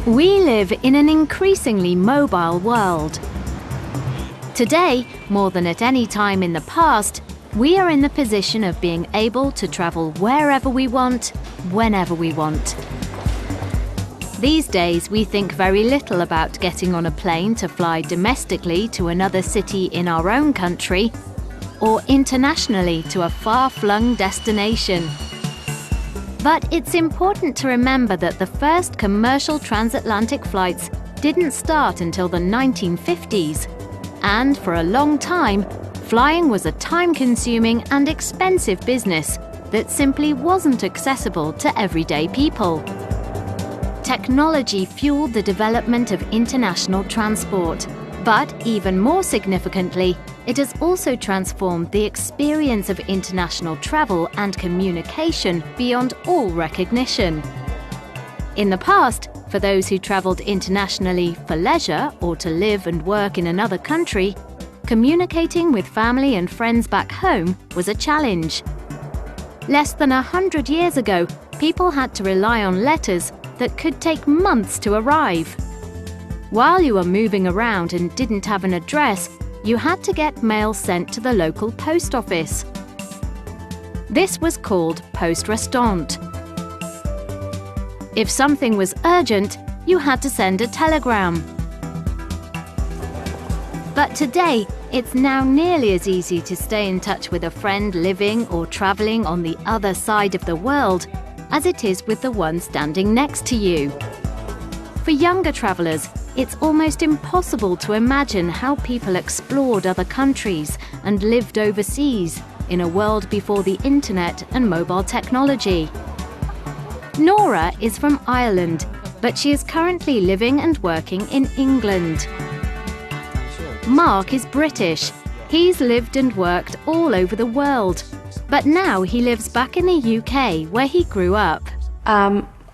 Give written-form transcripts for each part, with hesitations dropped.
We live in an increasingly mobile world. Today, more than at any time in the past, we are in the position of being able to travel wherever we want, whenever we want. These days, we think very little about getting on a plane to fly domestically to another city in our own country, or internationally to a far-flung destination. But it's important to remember that the first commercial transatlantic flights didn't start until the 1950s. And for a long time, flying was a time-consuming and expensive business that simply wasn't accessible to everyday people. Technology fueled the development of international transport, but even more significantly, it has also transformed the experience of international travel and communication beyond all recognition. In the past, for those who travelled internationally for leisure or to live and work in another country, communicating with family and friends back home was a challenge. Less than 100 years ago, people had to rely on letters that could take months to arrive. While you were moving around and didn't have an address, you had to get mail sent to the local post office. This was called poste restante. If something was urgent, you had to send a telegram. But today, it's now nearly as easy to stay in touch with a friend living or travelling on the other side of the world as it is with the one standing next to you. For younger travellers, it's almost impossible to imagine how people explored other countries and lived overseas in a world before the internet and mobile technology. Nora is from Ireland, but she is currently living and working in England. Mark is British. He's lived and worked all over the world, but now he lives back in the UK where he grew up.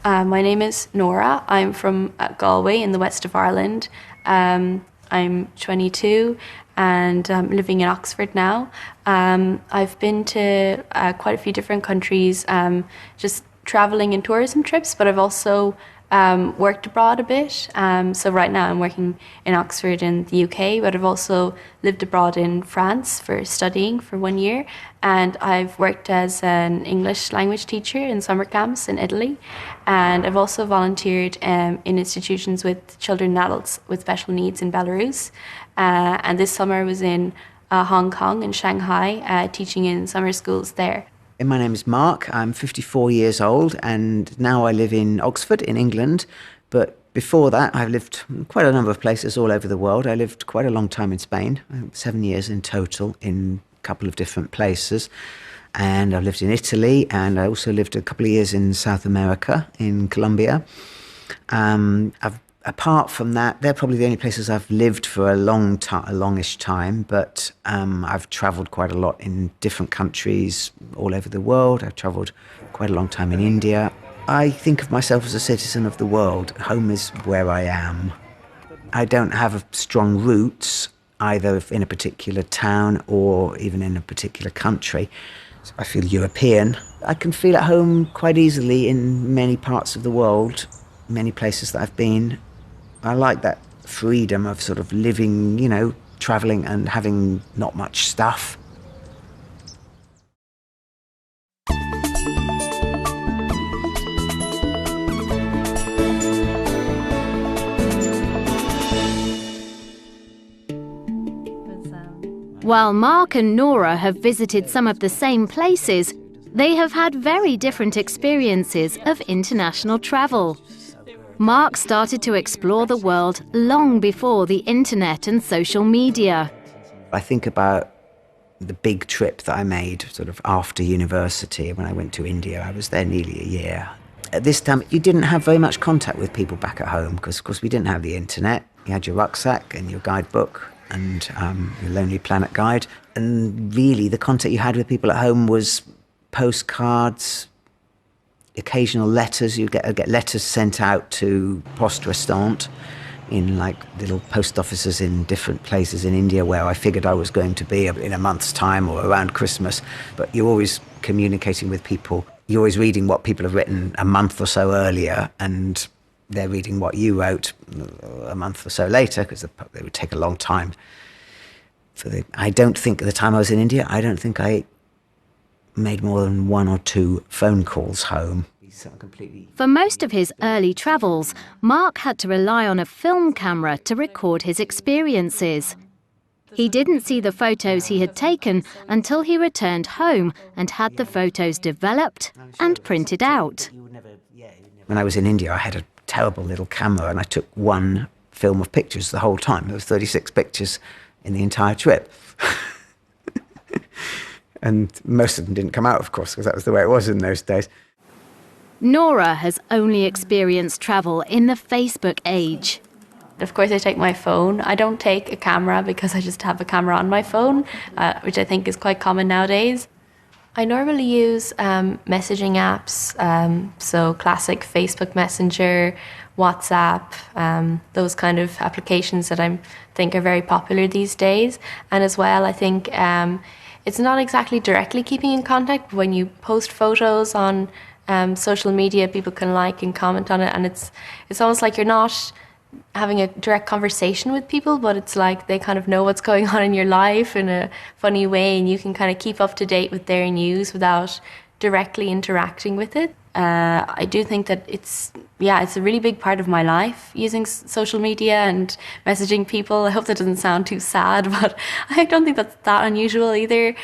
My name is Nora. I'm from Galway in the west of Ireland. I'm 22 and I'm living in Oxford now. I've been to quite a few different countries, just travelling in tourism trips, but I've also worked abroad a bit. So right now I'm working in Oxford in the UK, but I've also lived abroad in France for studying for 1 year. And I've worked as an English language teacher in summer camps in Italy. And I've also volunteered in institutions with children and adults with special needs in Belarus. And this summer I was in Hong Kong and Shanghai, teaching in summer schools there. My name is Mark. I'm 54 years old and now I live in Oxford in England. But before that, I've lived quite a number of places all over the world. I lived quite a long time in Spain, 7 years in total in a couple of different places. And I've lived in Italy and I also lived a couple of years in South America, in Colombia. Apart from that, they're probably the only places I've lived for a longish time, but I've travelled quite a lot in different countries all over the world. I've travelled quite a long time in India. I think of myself as a citizen of the world. Home is where I am. I don't have strong roots, either in a particular town or even in a particular country. So I feel European. I can feel at home quite easily in many parts of the world, many places that I've been. I like that freedom of sort of living, travelling and having not much stuff. While Mark and Nora have visited some of the same places, they have had very different experiences of international travel. Mark started to explore the world long before the internet and social media. I think about the big trip that I made sort of after university when I went to India. I was there nearly a year. At this time, you didn't have very much contact with people back at home because, of course, we didn't have the internet. You had your rucksack and your guidebook and your Lonely Planet guide. And really, the contact you had with people at home was postcards, occasional letters. You'd get letters sent out to poste restante in like little post offices in different places in India where I figured I was going to be in a month's time or around Christmas. But you're always communicating with people. You're always reading what people have written a month or so earlier and they're reading what you wrote a month or so later, because they would take a long time. I don't think, at the time I was in India, I don't think I made more than 1 or 2 phone calls home. For most of his early travels, Mark had to rely on a film camera to record his experiences. He didn't see the photos he had taken until he returned home and had the photos developed and printed out. When I was in India, I had a terrible little camera and I took 1 film of pictures the whole time. There was 36 pictures in the entire trip. And most of them didn't come out, of course, because that was the way it was in those days. Nora has only experienced travel in the Facebook age. Of course, I take my phone. I don't take a camera because I just have a camera on my phone, which I think is quite common nowadays. I normally use messaging apps, so classic Facebook Messenger, WhatsApp, those kind of applications that I think are very popular these days. And as well, I think it's not exactly directly keeping in contact, but when you post photos on social media, people can like and comment on it, and it's almost like you're not having a direct conversation with people, but it's like they kind of know what's going on in your life in a funny way, and you can kind of keep up to date with their news without directly interacting with it. I do think that it's a really big part of my life, using social media and messaging people. I hope that doesn't sound too sad, but I don't think that's that unusual either.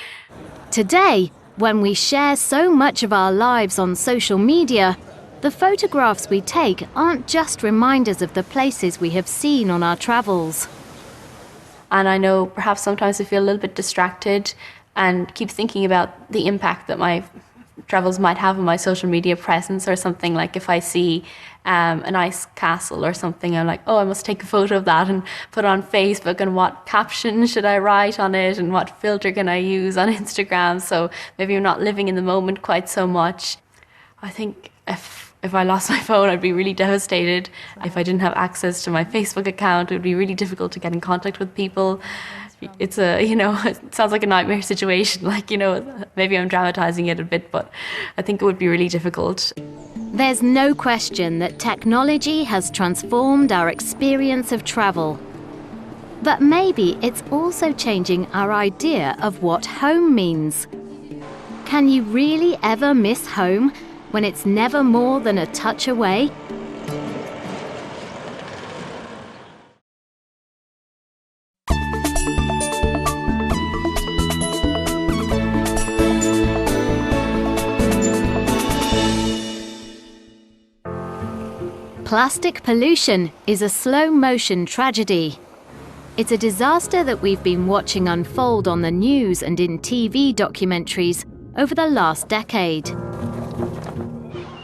Today, when we share so much of our lives on social media, the photographs we take aren't just reminders of the places we have seen on our travels. And I know perhaps sometimes I feel a little bit distracted and keep thinking about the impact that my travels might have on my social media presence or something. Like if I see a nice castle or something, I'm like, oh, I must take a photo of that and put it on Facebook, and what caption should I write on it and what filter can I use on Instagram? So maybe I'm not living in the moment quite so much. I think if I lost my phone, I'd be really devastated. If I didn't have access to my Facebook account, it would be really difficult to get in contact with people. It's it sounds like a nightmare situation. Maybe I'm dramatizing it a bit, but I think it would be really difficult. There's no question that technology has transformed our experience of travel. But maybe it's also changing our idea of what home means. Can you really ever miss home when it's never more than a touch away? Plastic pollution is a slow-motion tragedy. It's a disaster that we've been watching unfold on the news and in TV documentaries over the last decade.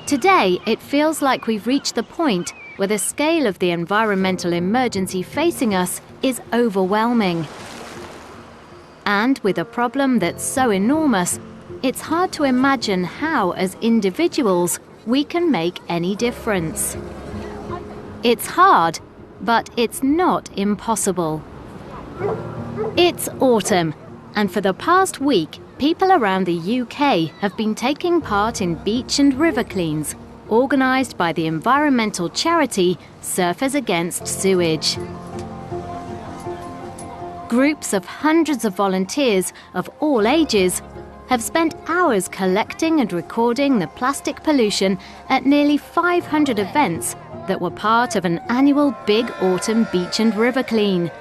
Today, it feels like we've reached the point where the scale of the environmental emergency facing us is overwhelming. And with a problem that's so enormous, it's hard to imagine how, as individuals, we can make any difference. It's hard, but it's not impossible. It's autumn, and for the past week, people around the UK have been taking part in beach and river cleans, organised by the environmental charity Surfers Against Sewage. Groups of hundreds of volunteers of all ages have spent hours collecting and recording the plastic pollution at nearly 500 events that were part of an annual Big Autumn Beach and River Clean.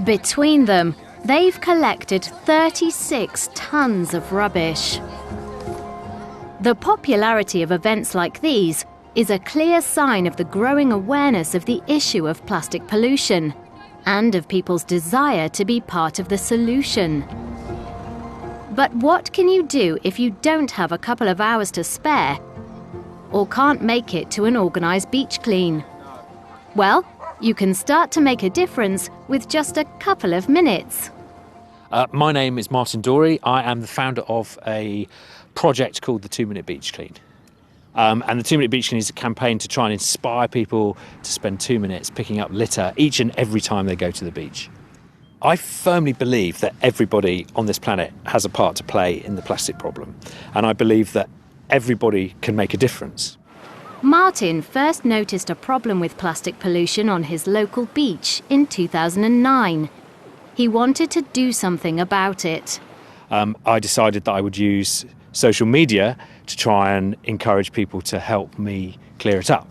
Between them, they've collected 36 tons of rubbish. The popularity of events like these is a clear sign of the growing awareness of the issue of plastic pollution and of people's desire to be part of the solution. But what can you do if you don't have a couple of hours to spare or can't make it to an organised beach clean? Well, you can start to make a difference with just a couple of minutes. My name is Martin Dorey. I am the founder of a project called the 2-Minute Beach Clean. And the 2-Minute Beach Clean is a campaign to try and inspire people to spend 2 minutes picking up litter each and every time they go to the beach. I firmly believe that everybody on this planet has a part to play in the plastic problem. And I believe that everybody can make a difference. Martin first noticed a problem with plastic pollution on his local beach in 2009. He wanted to do something about it. I decided that I would use social media to try and encourage people to help me clear it up.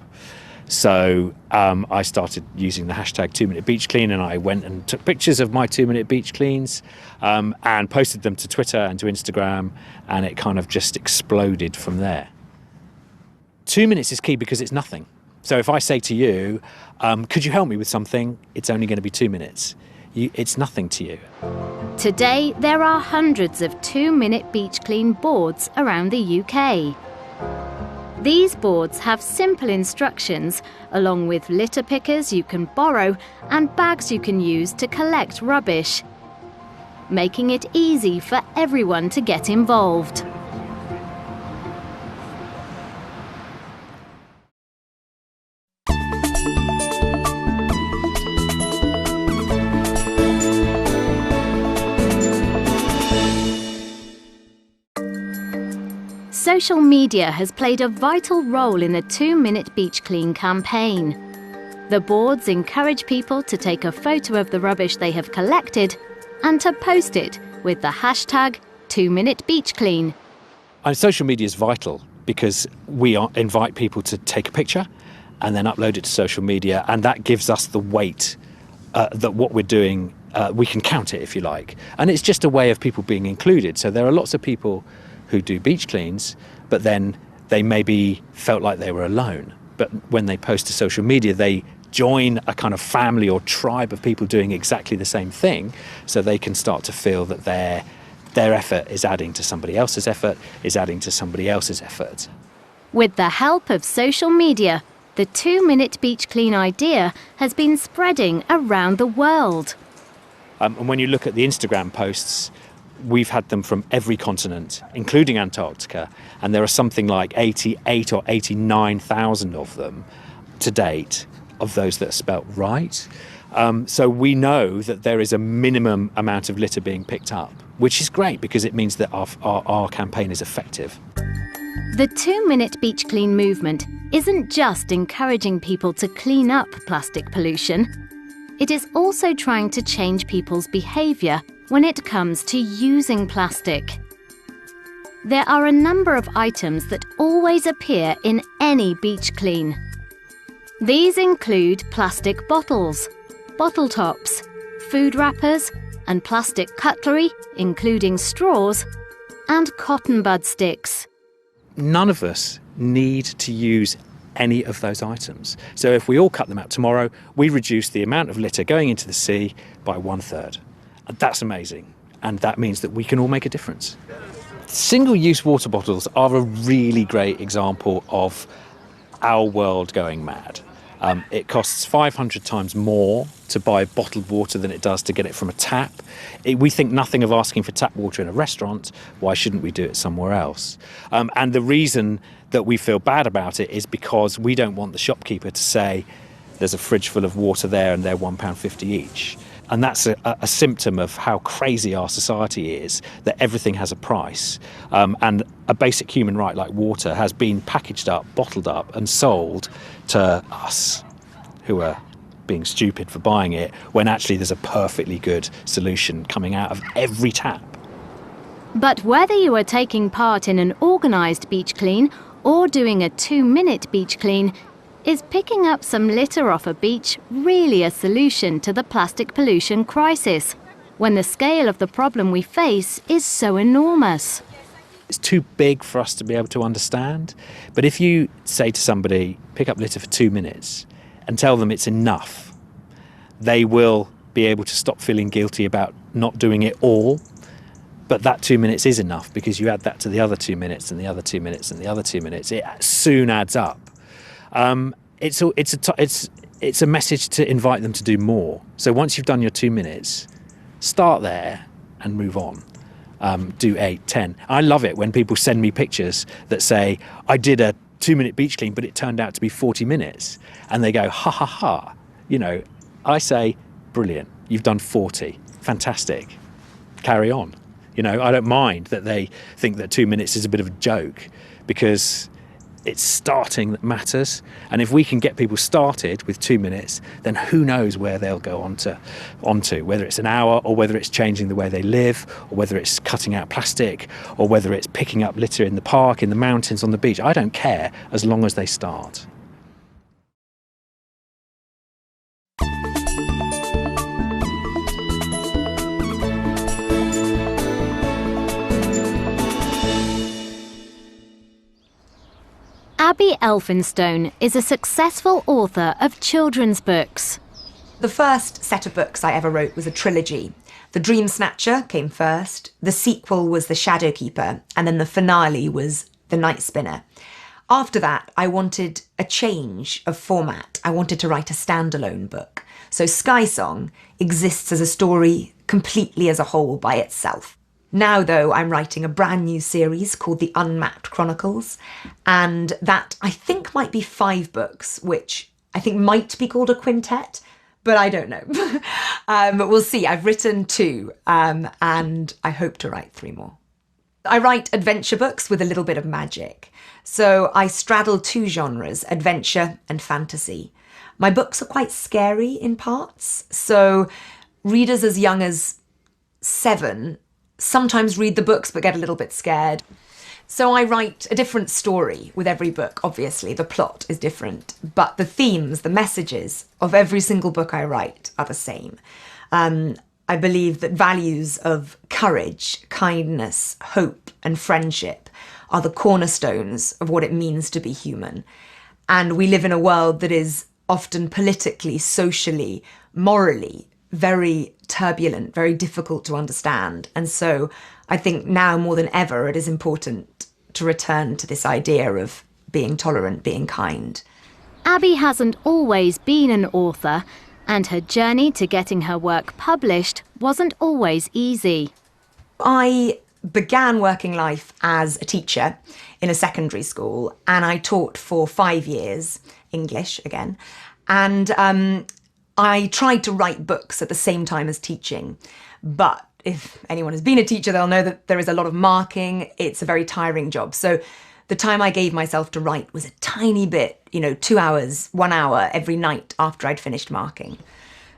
So I started using the hashtag 2-minute beach clean, and I went and took pictures of my 2-minute beach cleans and posted them to Twitter and to Instagram, and it kind of just exploded from there. 2 minutes is key because it's nothing. So if I say to you, could you help me with something? It's only going to be 2 minutes. It's nothing to you. Today, there are hundreds of 2-minute beach clean boards around the UK. These boards have simple instructions, along with litter pickers you can borrow and bags you can use to collect rubbish, making it easy for everyone to get involved. Social media has played a vital role in the 2-minute beach clean campaign. The boards encourage people to take a photo of the rubbish they have collected and to post it with the hashtag 2-minute beach clean. And social media is vital because we invite people to take a picture and then upload it to social media, and that gives us the weight that what we're doing, we can count it if you like. And it's just a way of people being included. So there are lots of people who do beach cleans, but then they maybe felt like they were alone. But when they post to social media, they join a kind of family or tribe of people doing exactly the same thing, so they can start to feel that their effort is adding to somebody else's effort, is adding to somebody else's effort. With the help of social media, the 2-minute beach clean idea has been spreading around the world. And when you look at the Instagram posts, we've had them from every continent, including Antarctica, and there are something like 88 or 89,000 of them to date, of those that are spelt right. So we know that there is a minimum amount of litter being picked up, which is great because it means that our campaign is effective. The 2-minute beach clean movement isn't just encouraging people to clean up plastic pollution. It is also trying to change people's behaviour when it comes to using plastic. There are a number of items that always appear in any beach clean. These include plastic bottles, bottle tops, food wrappers, and plastic cutlery, including straws, and cotton bud sticks. None of us need to use any of those items. So if we all cut them out tomorrow, we reduce the amount of litter going into the sea by 1/3. And that's amazing. And that means that we can all make a difference. Single-use water bottles are a really great example of our world going mad. It costs 500 times more to buy bottled water than it does to get it from a tap. We think nothing of asking for tap water in a restaurant. Why shouldn't we do it somewhere else? And the reason that we feel bad about it is because we don't want the shopkeeper to say there's a fridge full of water there and they're £1.50 each. And that's a symptom of how crazy our society is, that everything has a price. And a basic human right like water has been packaged up, bottled up and sold to us who are being stupid for buying it, when actually there's a perfectly good solution coming out of every tap. But whether you are taking part in an organised beach clean or doing a 2-minute beach clean, is picking up some litter off a beach really a solution to the plastic pollution crisis, when the scale of the problem we face is so enormous? It's too big for us to be able to understand. But if you say to somebody, pick up litter for 2 minutes, and tell them it's enough, they will be able to stop feeling guilty about not doing it all. But that 2 minutes is enough, because you add that to the other 2 minutes and the other 2 minutes and the other 2 minutes. It soon adds up. It's a message to invite them to do more. So once you've done your 2 minutes, start there and move on. Do 8, 10. I love it when people send me pictures that say, I did a 2-minute beach clean, but it turned out to be 40 minutes. And they go, ha, ha, ha. You know, I say, brilliant. You've done 40. Fantastic. Carry on. You know, I don't mind that they think that 2 minutes is a bit of a joke, because it's starting that matters. And if we can get people started with 2 minutes, then who knows where they'll go onto, whether it's an hour, or whether it's changing the way they live, or whether it's cutting out plastic, or whether it's picking up litter in the park, in the mountains, on the beach. I don't care, as long as they start. Abby Elphinstone is a successful author of children's books. The first set of books I ever wrote was a trilogy. The Dream Snatcher came first, the sequel was The Shadow Keeper, and then the finale was The Night Spinner. After that, I wanted a change of format. I wanted to write a standalone book. So Sky Song exists as a story completely as a whole by itself. Now, though, I'm writing a brand new series called The Unmapped Chronicles, and that I think might be 5 books, which I think might be called a quintet, but I don't know. But we'll see. I've written 2, and I hope to write 3 more. I write adventure books with a little bit of magic. So I straddle 2 genres, adventure and fantasy. My books are quite scary in parts, so readers as young as 7 sometimes read the books but get a little bit scared. So I write a different story with every book, obviously. The plot is different, but the themes, the messages of every single book I write are the same. I believe that values of courage, kindness, hope, and friendship are the cornerstones of what it means to be human. And we live in a world that is often politically, socially, morally very turbulent, very difficult to understand. And so I think now more than ever, it is important to return to this idea of being tolerant, being kind. Abby hasn't always been an author, and her journey to getting her work published wasn't always easy. I began working life as a teacher in a secondary school, and I taught for 5 years, English again, and I tried to write books at the same time as teaching, but if anyone has been a teacher, they'll know that there is a lot of marking. It's a very tiring job. So the time I gave myself to write was a tiny bit, 2 hours, 1 hour every night after I'd finished marking.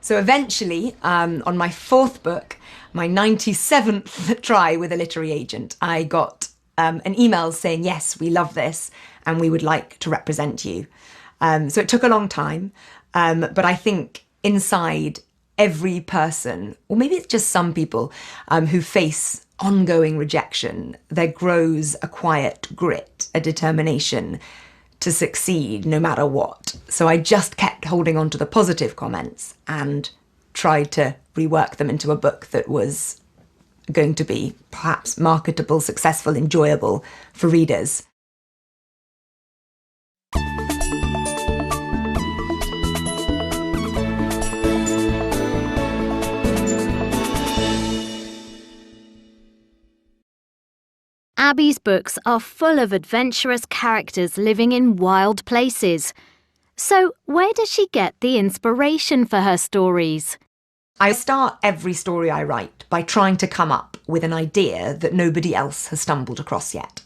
So eventually, on my 4th book, my 97th try with a literary agent, I got an email saying, yes, we love this and we would like to represent you. So it took a long time, but I think inside every person, or maybe it's just some people who face ongoing rejection, there grows a quiet grit, a determination to succeed no matter what. So I just kept holding on to the positive comments and tried to rework them into a book that was going to be perhaps marketable, successful, enjoyable for readers. Abby's books are full of adventurous characters living in wild places. So where does she get the inspiration for her stories? I start every story I write by trying to come up with an idea that nobody else has stumbled across yet.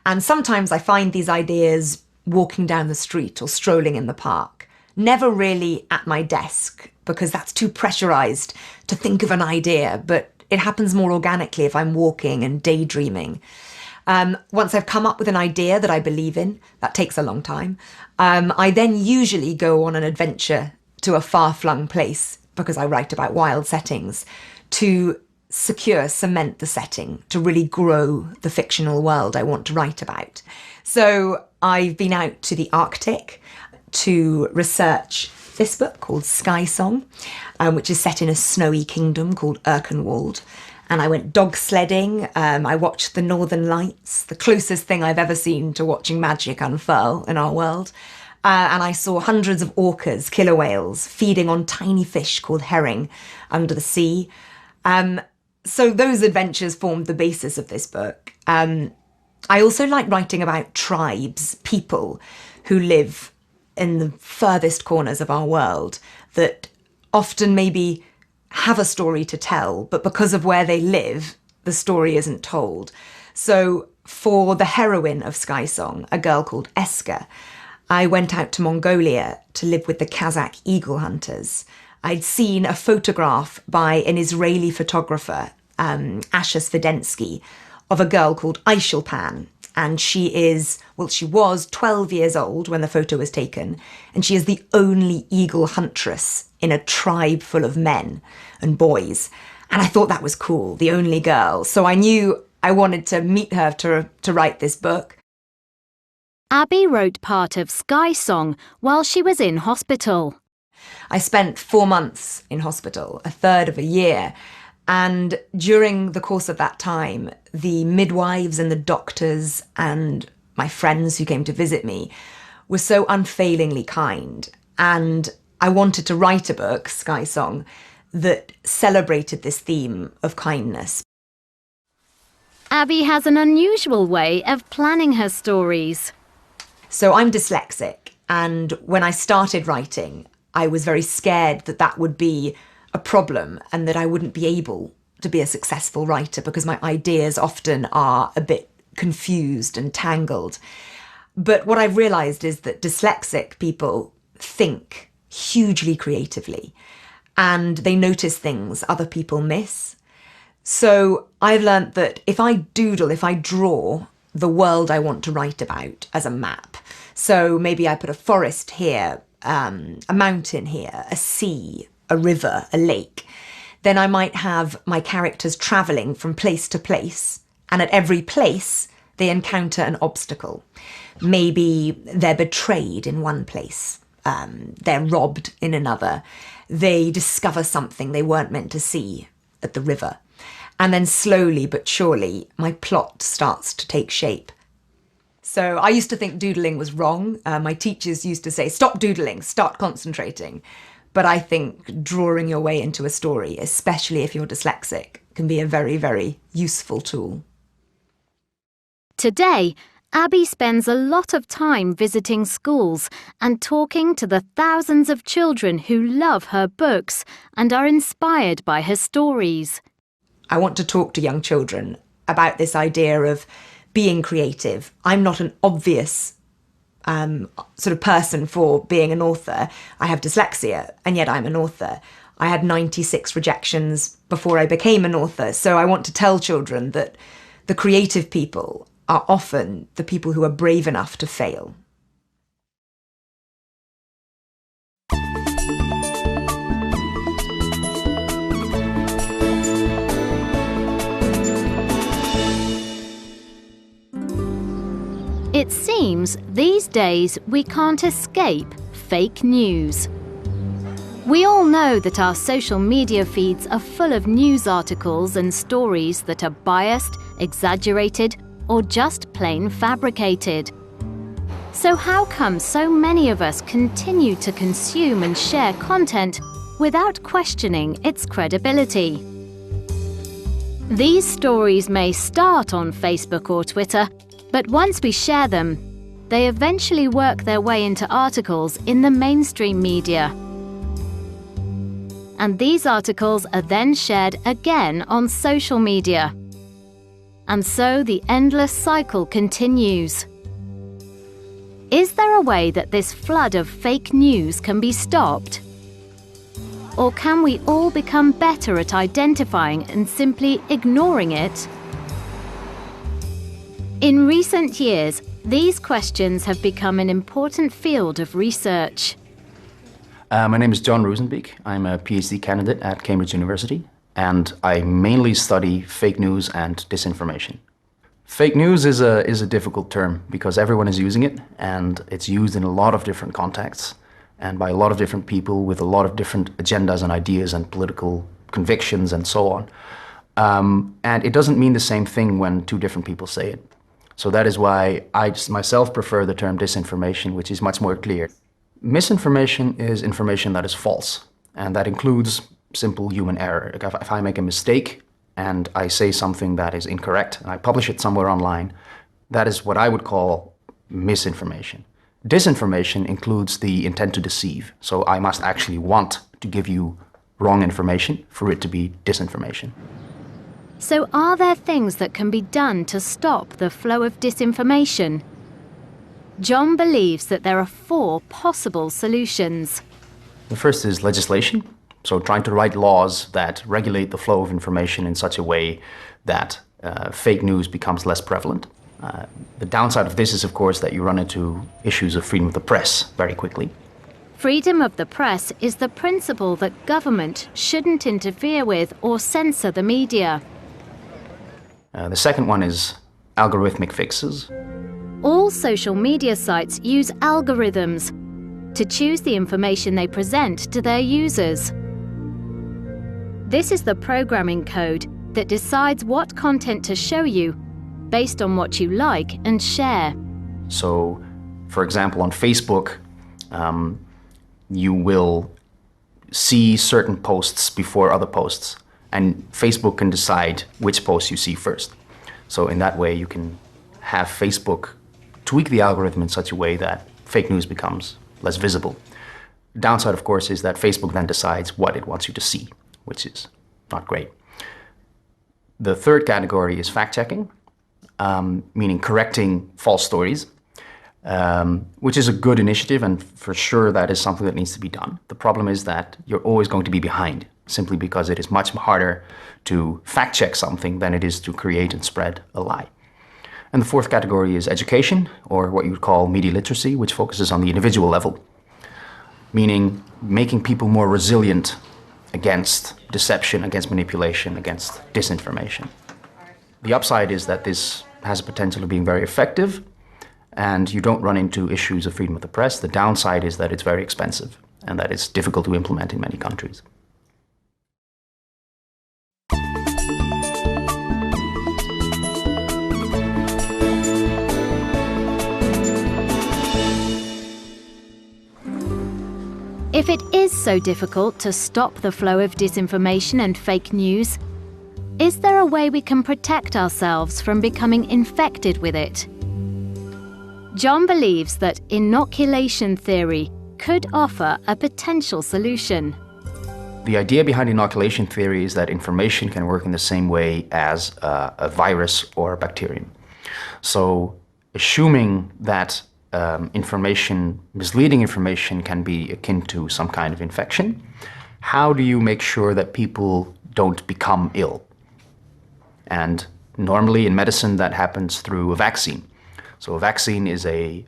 And sometimes I find these ideas walking down the street or strolling in the park, never really at my desk, because that's too pressurized to think of an idea, but it happens more organically if I'm walking and daydreaming. Once I've come up with an idea that I believe in, that takes a long time, I then usually go on an adventure to a far-flung place, because I write about wild settings, to cement the setting, to really grow the fictional world I want to write about. So I've been out to the Arctic to research this book called Sky Song, which is set in a snowy kingdom called Erkenwald. And I went dog sledding, I watched the Northern Lights, the closest thing I've ever seen to watching magic unfurl in our world. And I saw hundreds of orcas, killer whales, feeding on tiny fish called herring under the sea. So those adventures formed the basis of this book. I also like writing about tribes, people who live in the furthest corners of our world that often maybe have a story to tell, but because of where they live, the story isn't told. So for the heroine of Sky Song, a girl called Eska, I went out to Mongolia to live with the Kazakh eagle hunters. I'd seen a photograph by an Israeli photographer, Asher Svidensky, of a girl called Aishelpan. And she was 12 years old when the photo was taken, and she is the only eagle huntress in a tribe full of men and boys. And I thought that was cool, the only girl. So I knew I wanted to meet her to write this book. Abby wrote part of Sky Song while she was in hospital. I spent 4 months in hospital, a third of a year. And during the course of that time, the midwives and the doctors and my friends who came to visit me were so unfailingly kind. And I wanted to write a book, Sky Song, that celebrated this theme of kindness. Abby has an unusual way of planning her stories. So I'm dyslexic, and when I started writing, I was very scared that that would be a problem and that I wouldn't be able to be a successful writer because my ideas often are a bit confused and tangled. But what I've realised is that dyslexic people think hugely creatively and they notice things other people miss. So I've learnt that if I draw the world I want to write about as a map, so maybe I put a forest here, a mountain here, a sea, a river, a lake, then I might have my characters travelling from place to place, and at every place they encounter an obstacle. Maybe they're betrayed in one place, they're robbed in another, they discover something they weren't meant to see at the river. And then slowly but surely, my plot starts to take shape. So I used to think doodling was wrong. My teachers used to say, stop doodling, start concentrating. But I think drawing your way into a story, especially if you're dyslexic, can be a very, very useful tool. Today, Abby spends a lot of time visiting schools and talking to the thousands of children who love her books and are inspired by her stories. I want to talk to young children about this idea of being creative. I'm not an obvious sort of person for being an author. I have dyslexia, and yet I'm an author. I had 96 rejections before I became an author. So I want to tell children that the creative people are often the people who are brave enough to fail. It seems these days we can't escape fake news. We all know that our social media feeds are full of news articles and stories that are biased, exaggerated, or just plain fabricated. So how come so many of us continue to consume and share content without questioning its credibility? These stories may start on Facebook or Twitter, but once we share them, they eventually work their way into articles in the mainstream media. And these articles are then shared again on social media. And so the endless cycle continues. Is there a way that this flood of fake news can be stopped? Or can we all become better at identifying and simply ignoring it? In recent years, these questions have become an important field of research. My name is John Rosenbeek. I'm a PhD candidate at Cambridge University, and I mainly study fake news and disinformation. Fake news is a difficult term because everyone is using it, and it's used in a lot of different contexts and by a lot of different people with a lot of different agendas and ideas and political convictions and so on. And it doesn't mean the same thing when two different people say it. So that is why I myself prefer the term disinformation, which is much more clear. Misinformation is information that is false, and that includes simple human error. If I make a mistake and I say something that is incorrect and I publish it somewhere online, that is what I would call misinformation. Disinformation includes the intent to deceive. So I must actually want to give you wrong information for it to be disinformation. So are there things that can be done to stop the flow of disinformation? John believes that there are 4 possible solutions. The first is legislation, so trying to write laws that regulate the flow of information in such a way that fake news becomes less prevalent. The downside of this is, of course, that you run into issues of freedom of the press very quickly. Freedom of the press is the principle that government shouldn't interfere with or censor the media. The second one is algorithmic fixes. All social media sites use algorithms to choose the information they present to their users. This is the programming code that decides what content to show you based on what you like and share. So, for example, on Facebook, you will see certain posts before other posts, and Facebook can decide which posts you see first. So in that way, you can have Facebook tweak the algorithm in such a way that fake news becomes less visible. The downside, of course, is that Facebook then decides what it wants you to see, which is not great. The third category is fact-checking, meaning correcting false stories, which is a good initiative, and for sure that is something that needs to be done. The problem is that you're always going to be behind, simply because it is much harder to fact-check something than it is to create and spread a lie. And the fourth category is education, or what you would call media literacy, which focuses on the individual level, meaning making people more resilient against deception, against manipulation, against disinformation. The upside is that this has a potential of being very effective, and you don't run into issues of freedom of the press. The downside is that it's very expensive and that it's difficult to implement in many countries. If it is so difficult to stop the flow of disinformation and fake news, is there a way we can protect ourselves from becoming infected with it? John believes that inoculation theory could offer a potential solution. The idea behind inoculation theory is that information can work in the same way as a virus or a bacterium. So, assuming that misleading information can be akin to some kind of infection, how do you make sure that people don't become ill? And normally in medicine that happens through a vaccine. So a vaccine is a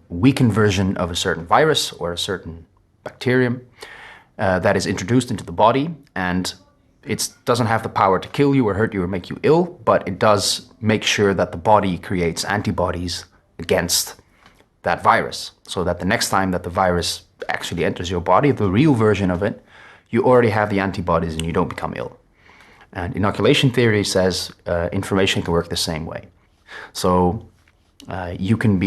weakened version of a certain virus or a certain bacterium that is introduced into the body, and it doesn't have the power to kill you or hurt you or make you ill, but it does make sure that the body creates antibodies against that virus, so that the next time that the virus actually enters your body, the real version of it, you already have the antibodies and you don't become ill. And inoculation theory says information can work the same way. So you can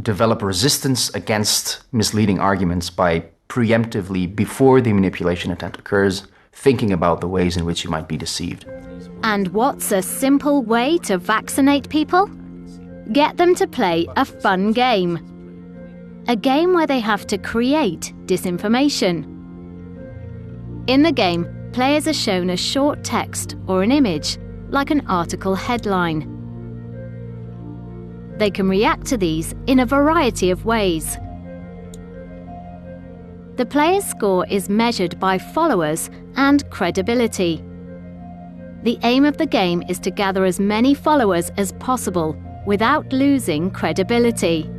develop resistance against misleading arguments by preemptively, before the manipulation attempt occurs, thinking about the ways in which you might be deceived. And what's a simple way to vaccinate people? Get them to play a fun game. A game where they have to create disinformation. In the game, players are shown a short text or an image, like an article headline. They can react to these in a variety of ways. The player's score is measured by followers and credibility. The aim of the game is to gather as many followers as possible without losing credibility.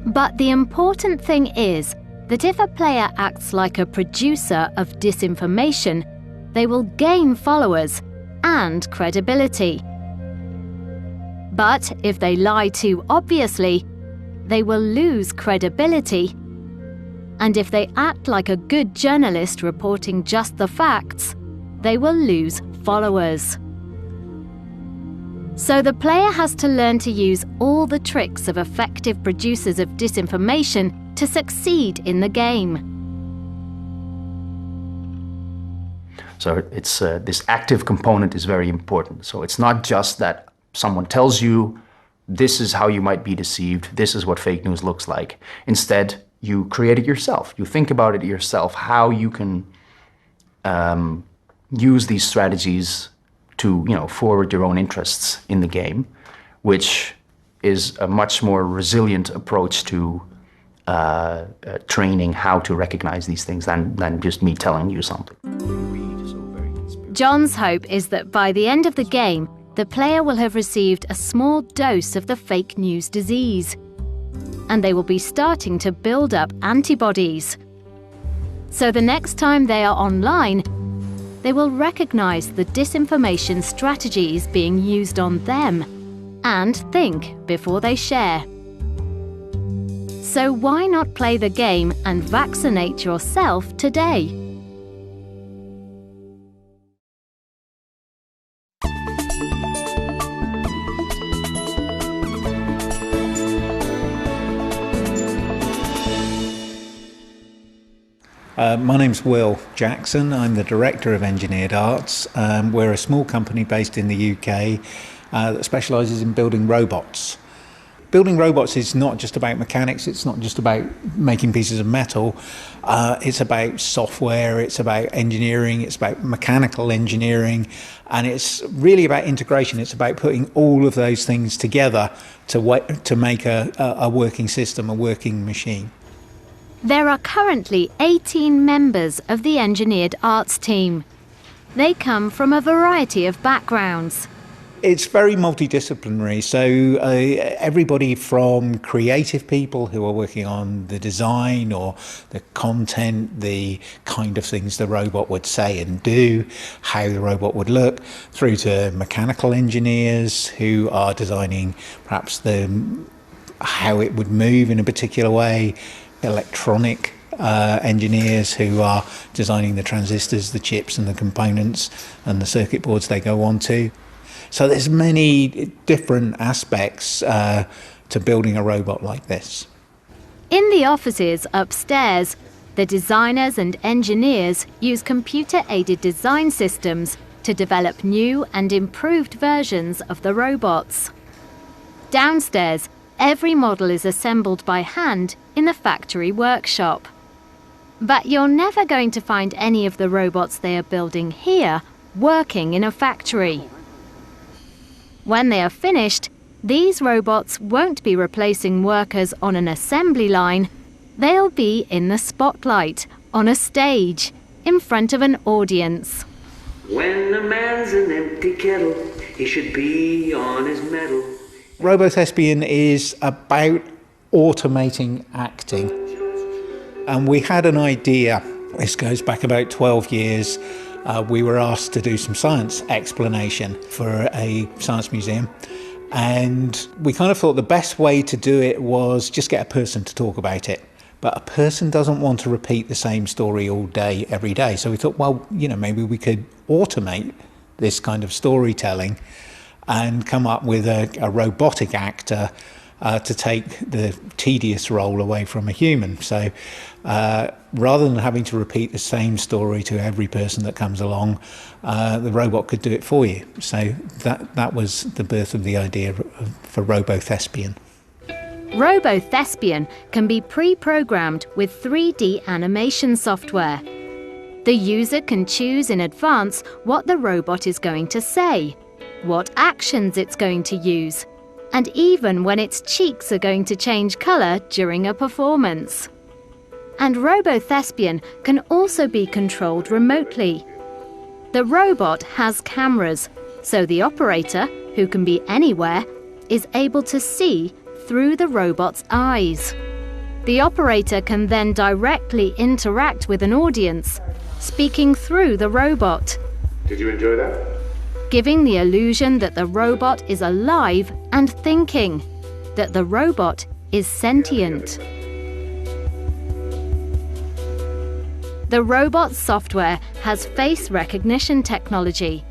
But the important thing is that if a player acts like a producer of disinformation, they will gain followers and credibility. But if they lie too obviously, they will lose credibility. And if they act like a good journalist reporting just the facts, they will lose followers. So the player has to learn to use all the tricks of effective producers of disinformation to succeed in the game. So it's this active component is very important. So it's not just that someone tells you, this is how you might be deceived, this is what fake news looks like. Instead, you create it yourself. You think about it yourself, how you can use these strategies to, forward your own interests in the game, which is a much more resilient approach to training how to recognize these things than just me telling you something. John's hope is that by the end of the game, the player will have received a small dose of the fake news disease, and they will be starting to build up antibodies. So the next time they are online, they will recognize the disinformation strategies being used on them and think before they share. So why not play the game and vaccinate yourself today? My name's Will Jackson. I'm the Director of Engineered Arts. We're a small company based in the UK that specialises in building robots. Building robots is not just about mechanics, it's not just about making pieces of metal. It's about software, it's about engineering, it's about mechanical engineering, and it's really about integration. It's about putting all of those things together to make a working system, a working machine. There are currently 18 members of the Engineered Arts team. They come from a variety of backgrounds. It's very multidisciplinary, so everybody from creative people who are working on the design or the content, the kind of things the robot would say and do, how the robot would look, through to mechanical engineers who are designing perhaps how it would move in a particular way, electronic engineers who are designing the transistors, the chips and the components and the circuit boards they go on to. So there's many different aspects to building a robot like this. In the offices upstairs, the designers and engineers use computer-aided design systems to develop new and improved versions of the robots. Downstairs, every model is assembled by hand in the factory workshop. But you're never going to find any of the robots they are building here working in a factory. When they are finished, these robots won't be replacing workers on an assembly line. They'll be in the spotlight, on a stage, in front of an audience. When a man's an empty kettle, he should be on his mettle. RoboThespian is about automating acting. And we had an idea, this goes back about 12 years, we were asked to do some science explanation for a science museum, and we kind of thought the best way to do it was just get a person to talk about it. But a person doesn't want to repeat the same story all day, every day. So we thought, well, maybe we could automate this kind of storytelling and come up with a robotic actor to take the tedious role away from a human. So rather than having to repeat the same story to every person that comes along, the robot could do it for you. So that was the birth of the idea for RoboThespian. RoboThespian can be pre-programmed with 3D animation software. The user can choose in advance what the robot is going to say, what actions it's going to use, and even when its cheeks are going to change colour during a performance. And RoboThespian can also be controlled remotely. The robot has cameras, so the operator, who can be anywhere, is able to see through the robot's eyes. The operator can then directly interact with an audience, speaking through the robot. Did you enjoy that? Giving the illusion that the robot is alive and thinking, that the robot is sentient. The robot's software has face recognition technology,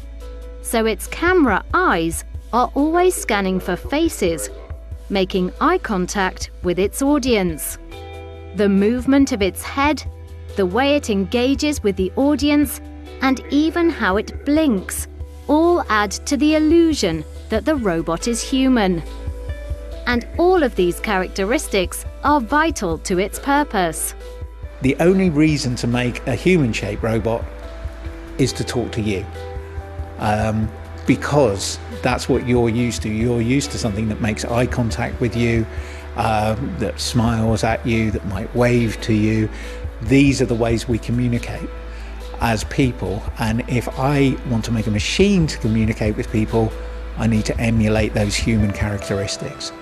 so its camera eyes are always scanning for faces, making eye contact with its audience. The movement of its head, the way it engages with the audience, and even how it blinks all add to the illusion that the robot is human. And all of these characteristics are vital to its purpose. The only reason to make a human-shaped robot is to talk to you, because that's what you're used to. You're used to something that makes eye contact with you, that smiles at you, that might wave to you. These are the ways we communicate as people, and if I want to make a machine to communicate with people, I need to emulate those human characteristics.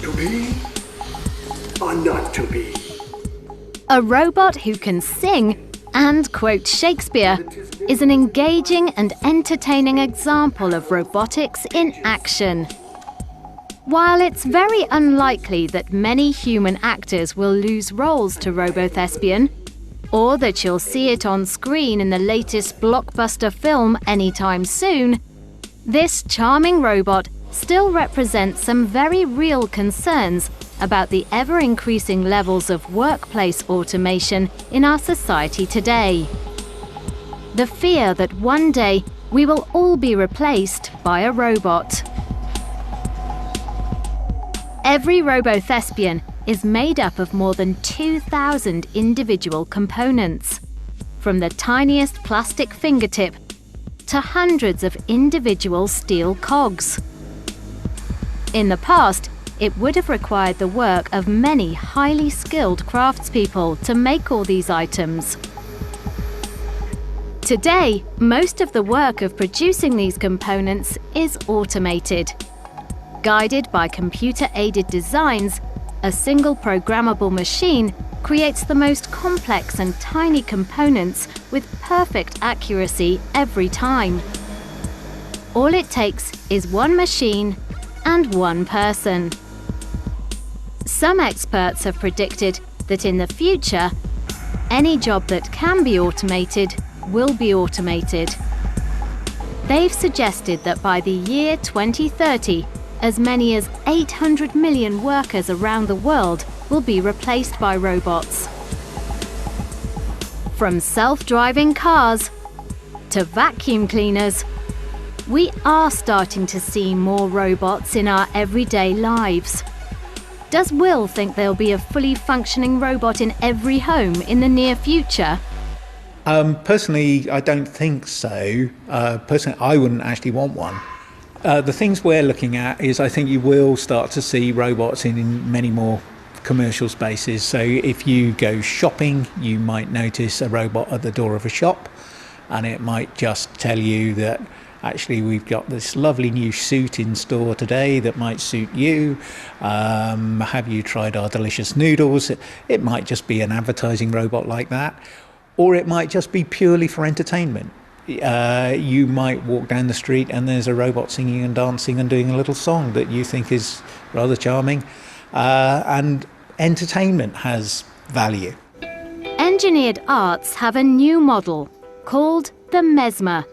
To be or not to be? A robot who can sing and quote Shakespeare is an engaging and entertaining example of robotics in action. While it's very unlikely that many human actors will lose roles to Robothespian, or that you'll see it on screen in the latest blockbuster film anytime soon, this charming robot still represents some very real concerns about the ever-increasing levels of workplace automation in our society today. The fear that one day we will all be replaced by a robot. Every Robothespian is made up of more than 2,000 individual components, from the tiniest plastic fingertip to hundreds of individual steel cogs. In the past, it would have required the work of many highly skilled craftspeople to make all these items. Today, most of the work of producing these components is automated. Guided by computer-aided designs, a single programmable machine creates the most complex and tiny components with perfect accuracy every time. All it takes is one machine and one person. Some experts have predicted that in the future, any job that can be automated will be automated. They've suggested that by the year 2030, as many as 800 million workers around the world will be replaced by robots. From self-driving cars to vacuum cleaners, we are starting to see more robots in our everyday lives. Does Will think there'll be a fully functioning robot in every home in the near future? Personally, I don't think so. Personally, I wouldn't actually want one. The things we're looking at is I think you will start to see robots in many more commercial spaces. So if you go shopping, you might notice a robot at the door of a shop, and it might just tell you that actually we've got this lovely new suit in store today that might suit you. Have you tried our delicious noodles? It might just be an advertising robot like that, or it might just be purely for entertainment. You might walk down the street and there's a robot singing and dancing and doing a little song that you think is rather charming, and entertainment has value. Engineered Arts have a new model called the Mesmer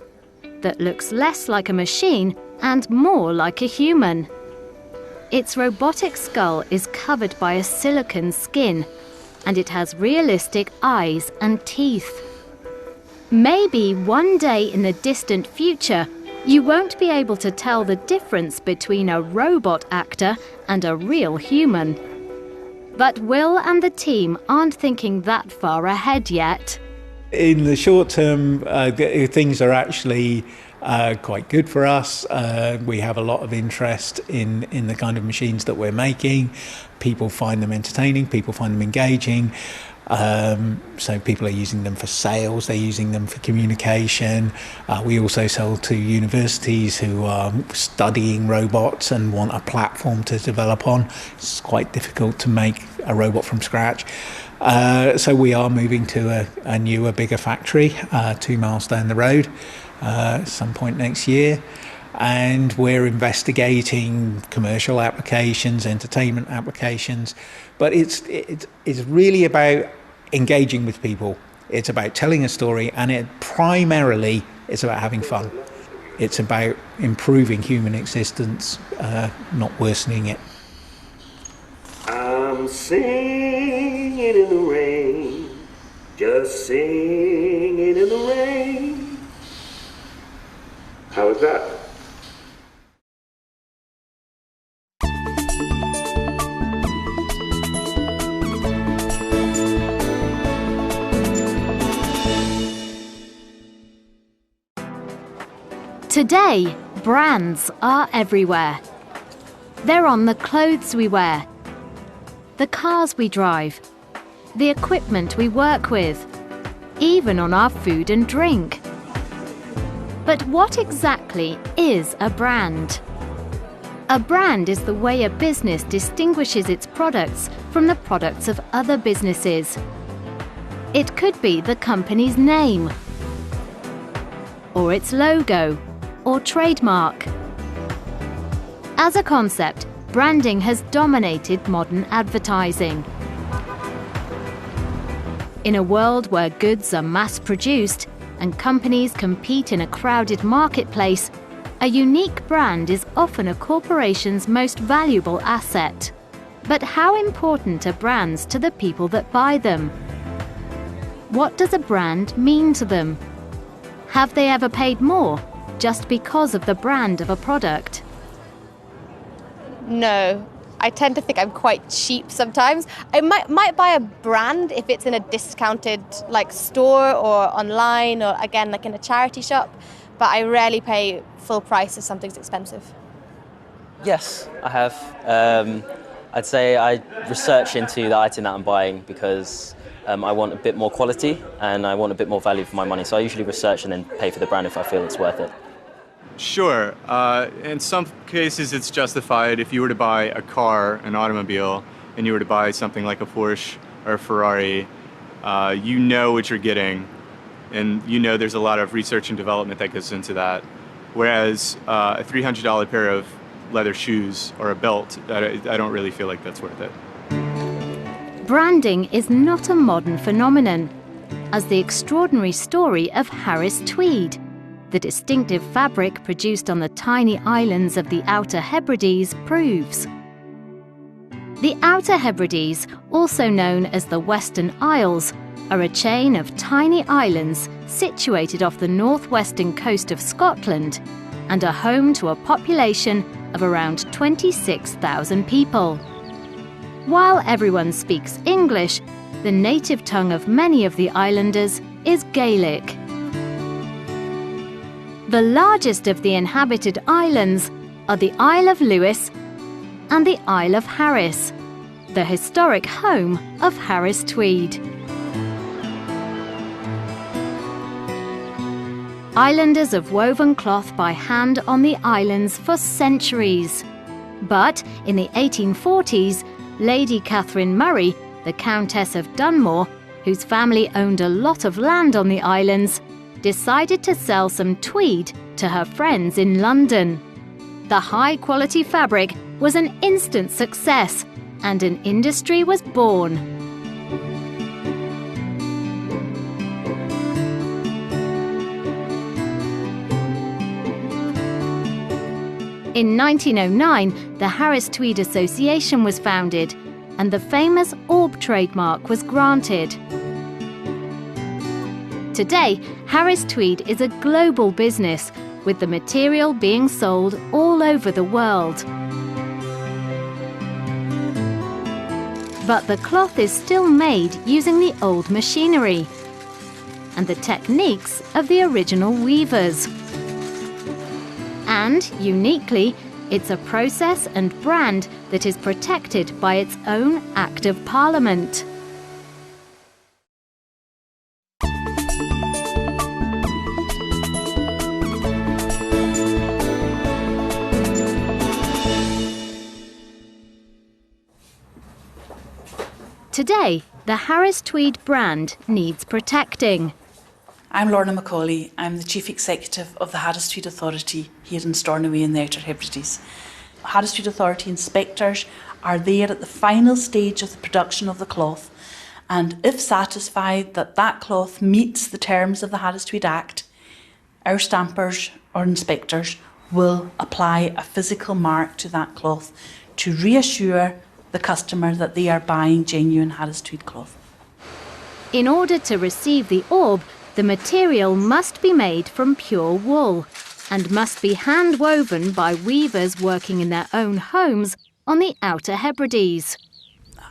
that looks less like a machine and more like a human. Its robotic skull is covered by a silicone skin, and it has realistic eyes and teeth. Maybe one day in the distant future, you won't be able to tell the difference between a robot actor and a real human. But Will and the team aren't thinking that far ahead yet. In the short term, things are actually quite good for us. We have a lot of interest in the kind of machines that we're making. People find them entertaining, people find them engaging. So people are using them for sales, they're using them for communication. We also sell to universities who are studying robots and want a platform to develop on. It's quite difficult to make a robot from scratch. So we are moving to a newer, bigger factory 2 miles down the road at some point next year. And we're investigating commercial applications, entertainment applications. But it's really about engaging with people. It's about telling a story, and it primarily it's about having fun. It's about improving human existence, not worsening it. I'm singing in the rain, just singing in the rain. How was that? Today, brands are everywhere. They're on the clothes we wear, the cars we drive, the equipment we work with, even on our food and drink. But what exactly is a brand? A brand is the way a business distinguishes its products from the products of other businesses. It could be the company's name, or its logo, or trademark. As a concept, branding has dominated modern advertising. In a world where goods are mass-produced and companies compete in a crowded marketplace, a unique brand is often a corporation's most valuable asset. But how important are brands to the people that buy them? What does a brand mean to them? Have they ever paid more just because of the brand of a product? No. I tend to think I'm quite cheap sometimes. I might buy a brand if it's in a discounted store or online or again in a charity shop, but I rarely pay full price if something's expensive. Yes, I have. I'd say I research into the item that I'm buying because I want a bit more quality and I want a bit more value for my money. So I usually research and then pay for the brand if I feel it's worth it. Sure. In some cases it's justified. If you were to buy a car, an automobile, and you were to buy something like a Porsche or a Ferrari, you know what you're getting, and you know there's a lot of research and development that goes into that. Whereas a $300 pair of leather shoes or a belt, I don't really feel like that's worth it. Branding is not a modern phenomenon, as the extraordinary story of Harris tweed, the distinctive fabric produced on the tiny islands of the Outer Hebrides, proves. The Outer Hebrides, also known as the Western Isles, are a chain of tiny islands situated off the northwestern coast of Scotland and are home to a population of around 26,000 people. While everyone speaks English, the native tongue of many of the islanders is Gaelic. The largest of the inhabited islands are the Isle of Lewis and the Isle of Harris, the historic home of Harris Tweed. Islanders have woven cloth by hand on the islands for centuries. But in the 1840s, Lady Catherine Murray, the Countess of Dunmore, whose family owned a lot of land on the islands, decided to sell some tweed to her friends in London. The high-quality fabric was an instant success, and an industry was born. In 1909, the Harris Tweed Association was founded, and the famous Orb trademark was granted. Today, Harris Tweed is a global business, with the material being sold all over the world. But the cloth is still made using the old machinery and the techniques of the original weavers. And, uniquely, it's a process and brand that is protected by its own Act of Parliament. Today, the Harris Tweed brand needs protecting. I'm Lorna Macaulay. I'm the Chief Executive of the Harris Tweed Authority here in Stornoway in the Outer Hebrides. Harris Tweed Authority inspectors are there at the final stage of the production of the cloth, and if satisfied that that cloth meets the terms of the Harris Tweed Act, our stampers or inspectors will apply a physical mark to that cloth to reassure the customer that they are buying genuine Harris Tweed cloth. In order to receive the orb, the material must be made from pure wool and must be hand-woven by weavers working in their own homes on the Outer Hebrides.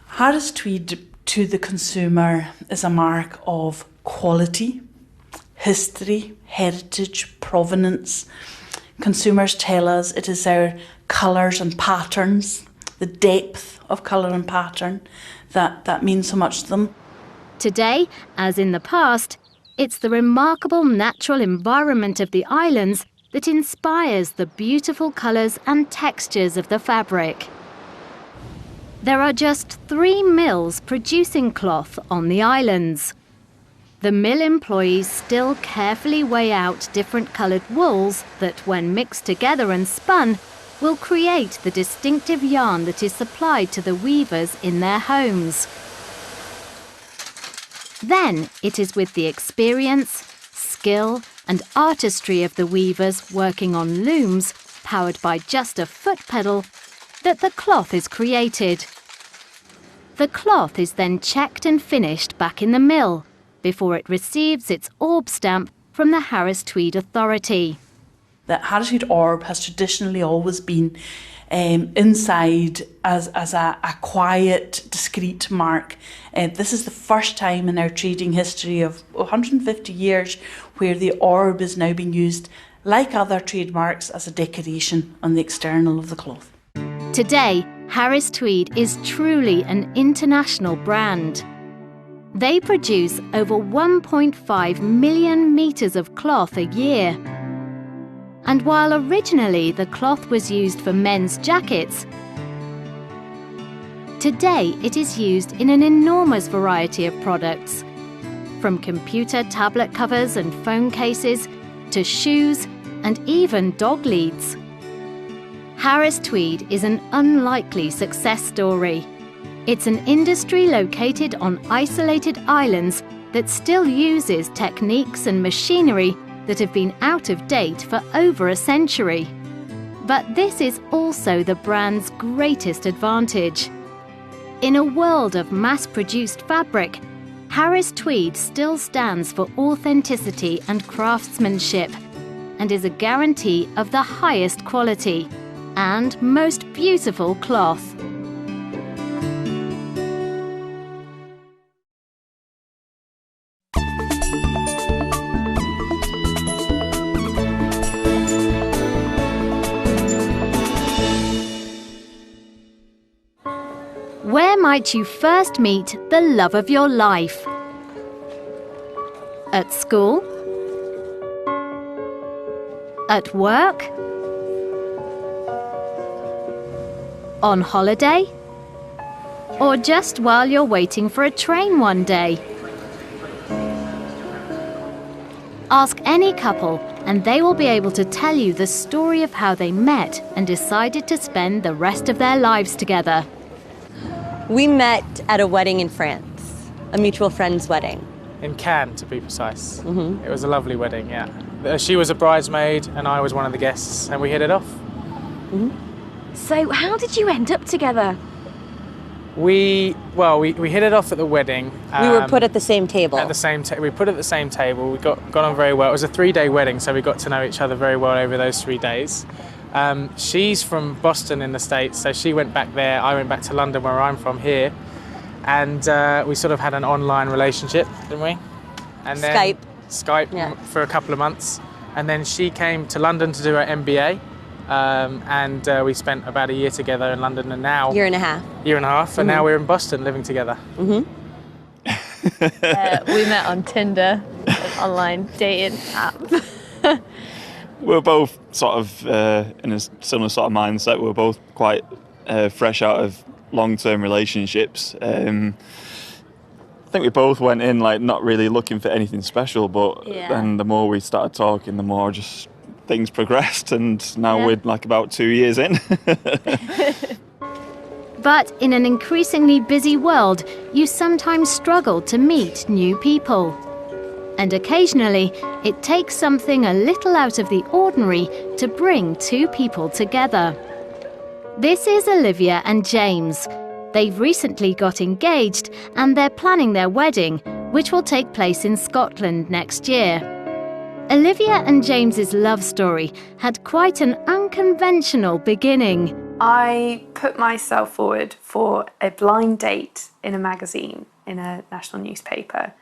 Harris Tweed to the consumer is a mark of quality, history, heritage, provenance. consumers tell us it is their colours and patterns, the depth of colour and pattern that means so much to them. Today, as in the past, it's the remarkable natural environment of the islands that inspires the beautiful colours and textures of the fabric. There are just 3 mills producing cloth on the islands. The mill employees still carefully weigh out different coloured wools that, when mixed together and spun, will create the distinctive yarn that is supplied to the weavers in their homes. Then it is with the experience, skill and artistry of the weavers working on looms, powered by just a foot pedal, that the cloth is created. The cloth is then checked and finished back in the mill before it receives its orb stamp from the Harris Tweed Authority. The Harris Tweed orb has traditionally always been inside as a quiet, discreet mark. This is the first time in our trading history of 150 years where the orb is now being used, like other trademarks, as a decoration on the external of the cloth. Today, Harris Tweed is truly an international brand. They produce over 1.5 million metres of cloth a year. And while originally the cloth was used for men's jackets, today it is used in an enormous variety of products, from computer tablet covers and phone cases to shoes and even dog leads. Harris Tweed is an unlikely success story. It's an industry located on isolated islands that still uses techniques and machinery that have been out of date for over a century. But this is also the brand's greatest advantage. In a world of mass-produced fabric, Harris Tweed still stands for authenticity and craftsmanship and is a guarantee of the highest quality and most beautiful cloth. Where might you first meet the love of your life? At school? At work? On holiday? Or just while you're waiting for a train one day? Ask any couple and they will be able to tell you the story of how they met and decided to spend the rest of their lives together. We met at a wedding in France, a mutual friend's wedding. In Cannes, to be precise. Mm-hmm. It was a lovely wedding, yeah. She was a bridesmaid and I was one of the guests, and we hit it off. Mm-hmm. So how did you end up together? We hit it off at the wedding. We were put at the same table. At the same we put at the same table. We got on very well. It was a 3-day wedding, so we got to know each other very well over those 3 days. She's from Boston in the States, so she went back there. I went back to London, where I'm from here, and we sort of had an online relationship, didn't we? And then Skype yeah. For a couple of months, and then she came to London to do her MBA, and we spent about a year together in London, and now year and a half, and now we're in Boston living together. Mm-hmm. We met on Tinder, an online dating app. We're both sort of in a similar sort of mindset. We're both quite fresh out of long-term relationships. I think we both went in like not really looking for anything special, but then the more we started talking, the more just things progressed, and now we're like about 2 years in. But in an increasingly busy world, you sometimes struggle to meet new people. And occasionally, it takes something a little out of the ordinary to bring two people together. This is Olivia and James. They've recently got engaged and they're planning their wedding, which will take place in Scotland next year. Olivia and James's love story had quite an unconventional beginning. I put myself forward for a blind date in a magazine, in a national newspaper.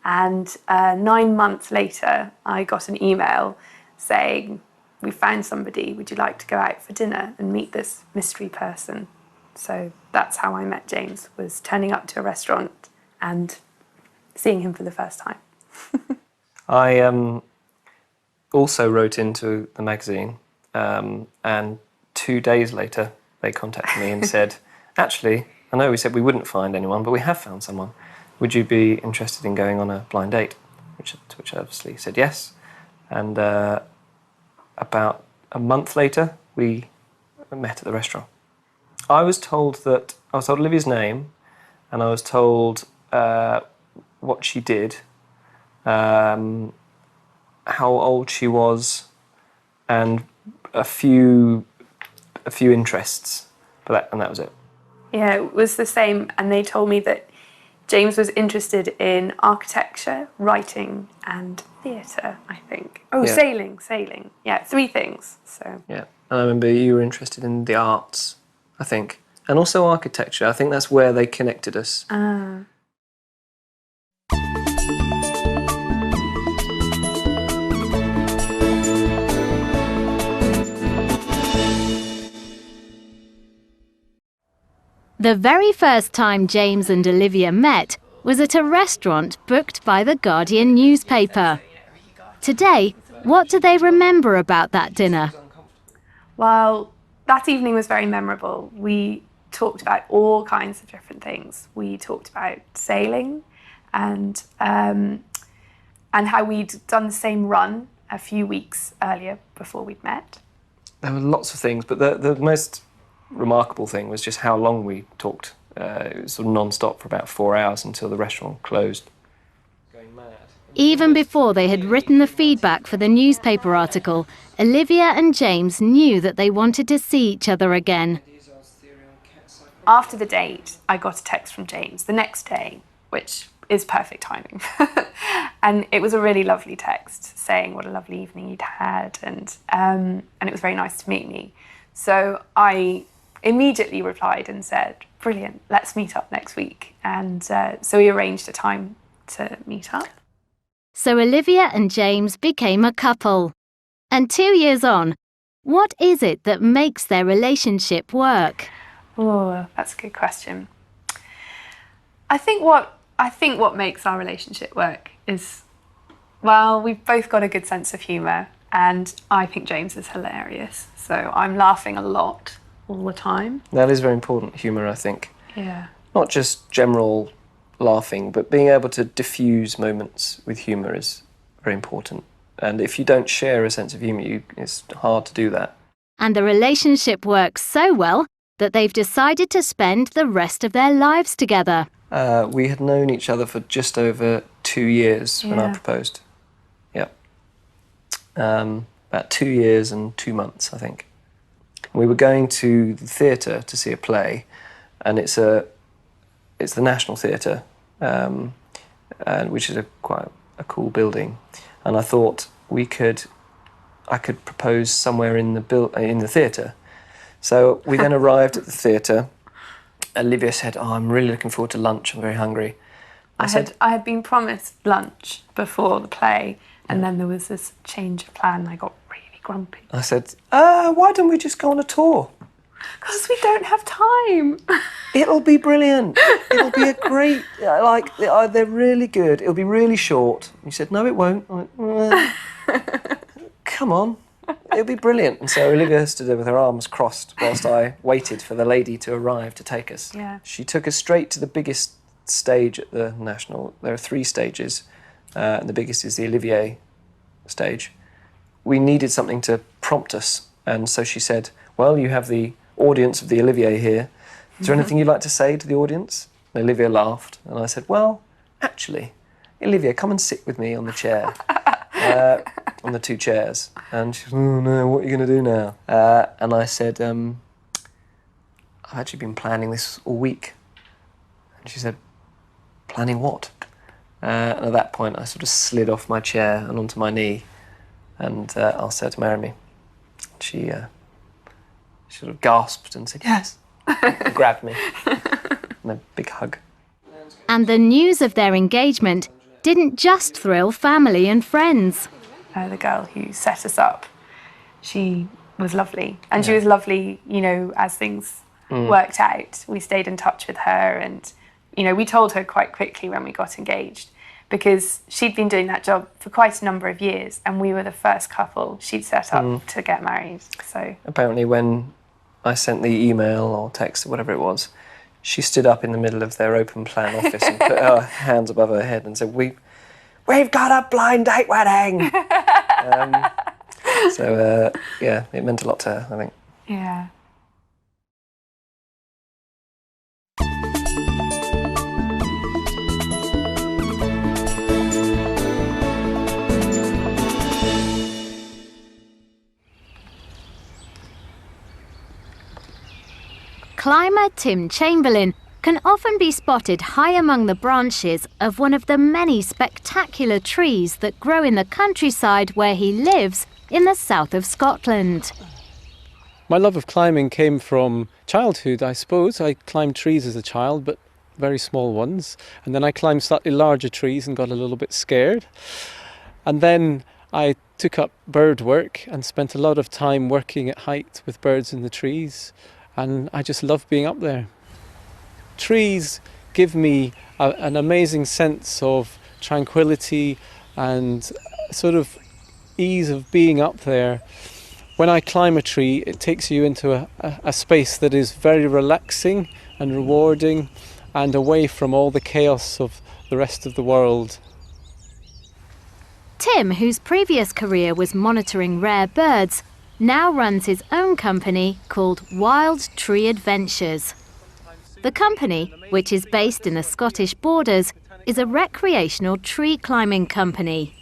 And 9 months later, I got an email saying, we found somebody, would you like to go out for dinner and meet this mystery person? So that's how I met James, was turning up to a restaurant and seeing him for the first time. I also wrote into the magazine, and 2 days later they contacted me and said, actually, I know we said we wouldn't find anyone, but we have found someone. Would you be interested in going on a blind date? Which I obviously said yes. And about a month later, we met at the restaurant. I was told Olivia's name, and I was told what she did, how old she was, and a few interests, and that was it. Yeah, it was the same, and they told me that James was interested in architecture, writing, and theatre, I think. Oh, Yeah. Sailing. Yeah, 3 things. So Yeah, and I remember you were interested in the arts, I think, and also architecture. I think that's where they connected us. The very first time James and Olivia met was at a restaurant booked by the Guardian newspaper. Today, what do they remember about that dinner? Well, that evening was very memorable. We talked about all kinds of different things. We talked about sailing and how we'd done the same run a few weeks earlier before we'd met. There were lots of things, but the most remarkable thing was just how long we talked. It was sort of non-stop for about 4 hours until the restaurant closed. Even before they had written the feedback for the newspaper article, Olivia and James knew that they wanted to see each other again. After the date, I got a text from James the next day, which is perfect timing. And it was a really lovely text saying what a lovely evening he'd had, and it was very nice to meet me. So I immediately replied and said, brilliant, let's meet up next week. And so we arranged a time to meet up. So Olivia and James became a couple. And 2 years on, what is it that makes their relationship work? Oh, that's a good question. I think what makes our relationship work is, well, we've both got a good sense of humour, and I think James is hilarious. So I'm laughing a lot all the time. That is very important, humour, I think. Yeah. Not just general laughing, but being able to diffuse moments with humour is very important. And if you don't share a sense of humour, it's hard to do that. And the relationship works so well that they've decided to spend the rest of their lives together. We had known each other for just over 2 years when I proposed. Yep. About 2 years and 2 months, I think. We were going to the theatre to see a play, and it's the National Theatre, which is quite a cool building. And I thought I could propose somewhere in the theatre. So we then arrived at the theatre. Olivia said, "Oh, I'm really looking forward to lunch. I'm very hungry." I had been promised lunch before the play, and then there was this change of plan. I got really grumpy. I said, "Why don't we just go on a tour?" Because we don't have time. It'll be brilliant. It'll be a great, they're really good. It'll be really short. He said, "No, it won't." I went, "Come on, it'll be brilliant." And so Olivia stood there with her arms crossed whilst I waited for the lady to arrive to take us. Yeah. She took us straight to the biggest stage at the National. There are 3 stages, and the biggest is the Olivier stage. We needed something to prompt us, and so she said, "Well, you have the audience of the Olivier here. Is there anything you'd like to say to the audience?" And Olivia laughed, and I said, "Well, actually, Olivia, come and sit with me on the chair, on the 2 chairs." And she said, "Oh no, what are you going to do now?" And I said, "I've actually been planning this all week." And she said, "Planning what?" And at that point, I sort of slid off my chair and onto my knee, and asked her to marry me. She sort of gasped and said, "Yes," and grabbed me, and a big hug. And the news of their engagement didn't just thrill family and friends. The girl who set us up she was lovely. And she was lovely, you know, as things worked out. We stayed in touch with her, and, you know, we told her quite quickly when we got engaged, because she'd been doing that job for quite a number of years, and we were the first couple she'd set up to get married. So apparently when I sent the email or text or whatever it was, she stood up in the middle of their open plan office and put her hands above her head and said, We've got a blind date wedding! So, yeah, it meant a lot to her, I think. yeah. Climber Tim Chamberlain can often be spotted high among the branches of one of the many spectacular trees that grow in the countryside where he lives in the south of Scotland. My love of climbing came from childhood, I suppose. I climbed trees as a child, but very small ones. And then I climbed slightly larger trees and got a little bit scared. And then I took up bird work and spent a lot of time working at height with birds in the trees. And I just love being up there. Trees give me an amazing sense of tranquility and sort of ease of being up there. When I climb a tree, it takes you into a space that is very relaxing and rewarding and away from all the chaos of the rest of the world. Tim, whose previous career was monitoring rare birds, now runs his own company called Wild Tree Adventures. The company, which is based in the Scottish borders, is a recreational tree climbing company.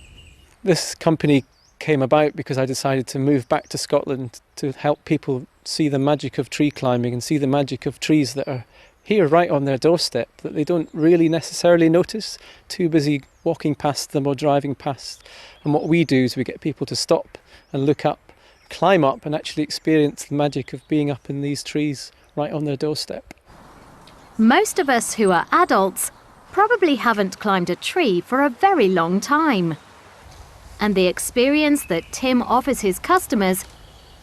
This company came about because I decided to move back to Scotland to help people see the magic of tree climbing and see the magic of trees that are here right on their doorstep, that they don't really necessarily notice, too busy walking past them or driving past. And what we do is we get people to stop and look up, climb up and actually experience the magic of being up in these trees right on their doorstep. Most of us who are adults probably haven't climbed a tree for a very long time. And the experience that Tim offers his customers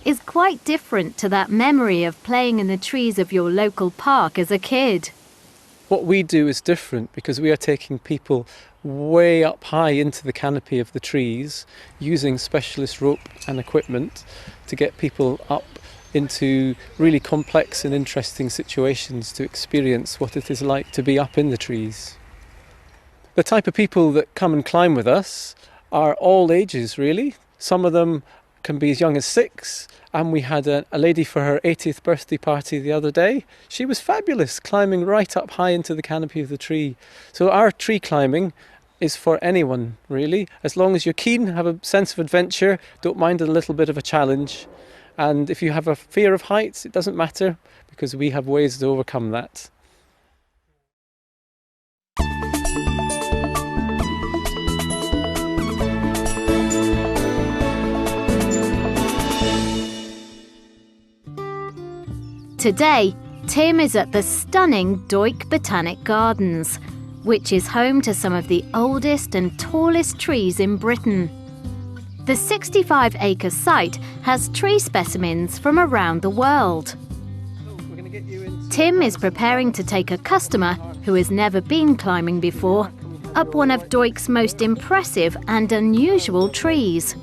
is quite different to that memory of playing in the trees of your local park as a kid. What we do is different because we are taking people way up high into the canopy of the trees using specialist rope and equipment to get people up into really complex and interesting situations to experience what it is like to be up in the trees. The type of people that come and climb with us are all ages, really. Some of them can be as young as 6, and we had a lady for her 80th birthday party the other day. She was fabulous, climbing right up high into the canopy of the tree. So our tree climbing is for anyone, really. As long as you're keen, have a sense of adventure, don't mind a little bit of a challenge. And if you have a fear of heights, it doesn't matter, because we have ways to overcome that. Today, Tim is at the stunning Doik Botanic Gardens, which is home to some of the oldest and tallest trees in Britain. The 65-acre site has tree specimens from around the world. Tim is preparing to take a customer who has never been climbing before up one of Doik's most impressive and unusual trees.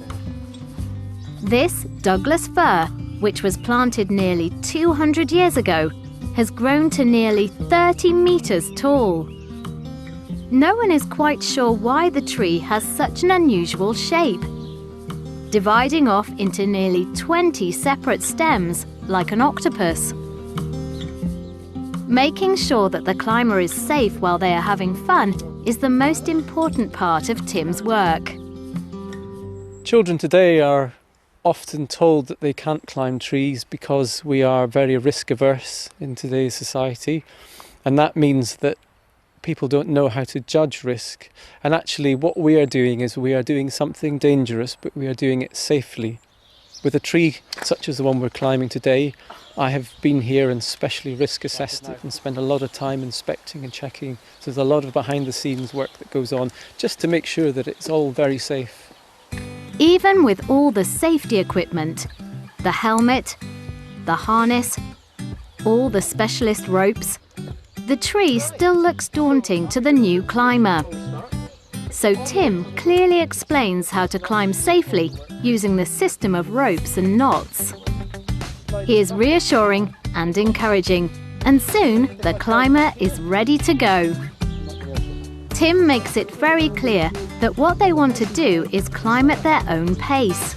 This Douglas fir, which was planted nearly 200 years ago, has grown to nearly 30 metres tall. No one is quite sure why the tree has such an unusual shape, dividing off into nearly 20 separate stems like an octopus. Making sure that the climber is safe while they are having fun is the most important part of Tim's work. Children today are often told that they can't climb trees because we are very risk averse in today's society, and that means that people don't know how to judge risk. And actually what we are doing is we are doing something dangerous, but we are doing it safely. With a tree such as the one we're climbing today, I have been here and specially risk assessed it and spent a lot of time inspecting and checking. So there's a lot of behind the scenes work that goes on just to make sure that it's all very safe. Even with all the safety equipment, the helmet, the harness, all the specialist ropes, the tree still looks daunting to the new climber. So Tim clearly explains how to climb safely using the system of ropes and knots. He is reassuring and encouraging, and soon the climber is ready to go. Tim makes it very clear that what they want to do is climb at their own pace.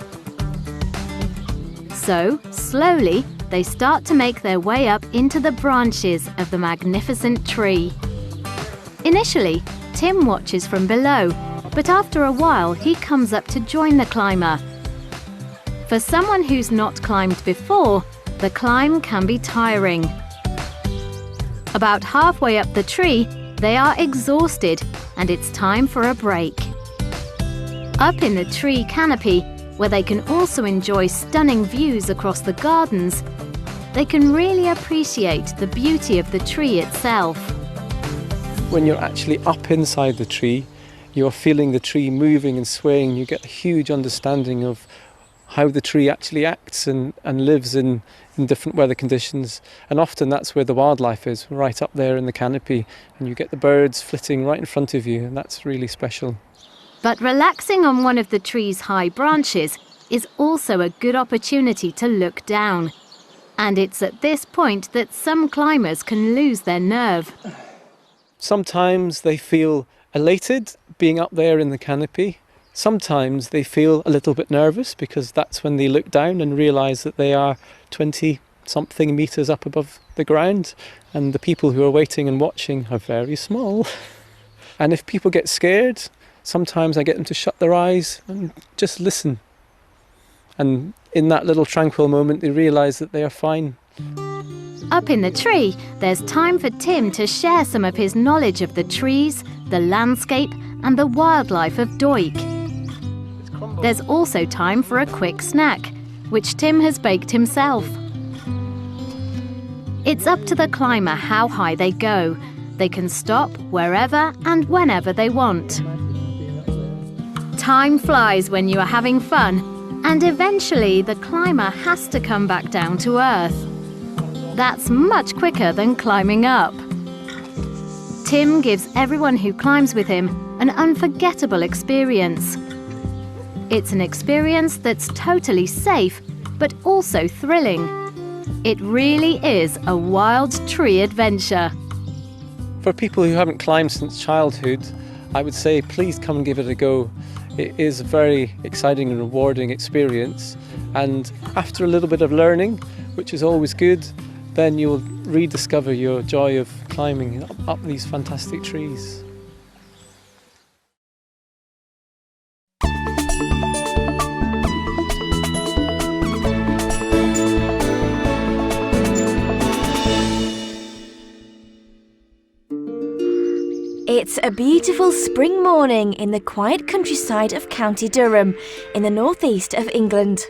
So, slowly, they start to make their way up into the branches of the magnificent tree. Initially, Tim watches from below, but after a while he comes up to join the climber. For someone who's not climbed before, the climb can be tiring. About halfway up the tree, they are exhausted and it's time for a break. Up in the tree canopy, where they can also enjoy stunning views across the gardens, they can really appreciate the beauty of the tree itself. When you're actually up inside the tree, you're feeling the tree moving and swaying. You get a huge understanding of how the tree actually acts and lives in different weather conditions. And often that's where the wildlife is, right up there in the canopy. And you get the birds flitting right in front of you, and that's really special. But relaxing on one of the tree's high branches is also a good opportunity to look down. And it's at this point that some climbers can lose their nerve. Sometimes they feel elated being up there in the canopy. Sometimes they feel a little bit nervous because that's when they look down and realise that they are 20-something metres up above the ground and the people who are waiting and watching are very small. And if people get scared, sometimes I get them to shut their eyes and just listen. And in that little tranquil moment, they realise that they are fine. Up in the tree, there's time for Tim to share some of his knowledge of the trees, the landscape, and the wildlife of Doik. There's also time for a quick snack, which Tim has baked himself. It's up to the climber how high they go. They can stop wherever and whenever they want. Time flies when you are having fun, and eventually the climber has to come back down to earth. That's much quicker than climbing up. Tim gives everyone who climbs with him an unforgettable experience. It's an experience that's totally safe, but also thrilling. It really is a wild tree adventure. For people who haven't climbed since childhood, I would say please come and give it a go. It is a very exciting and rewarding experience, and after a little bit of learning, which is always good, then you'll rediscover your joy of climbing up these fantastic trees. It's a beautiful spring morning in the quiet countryside of County Durham, in the northeast of England.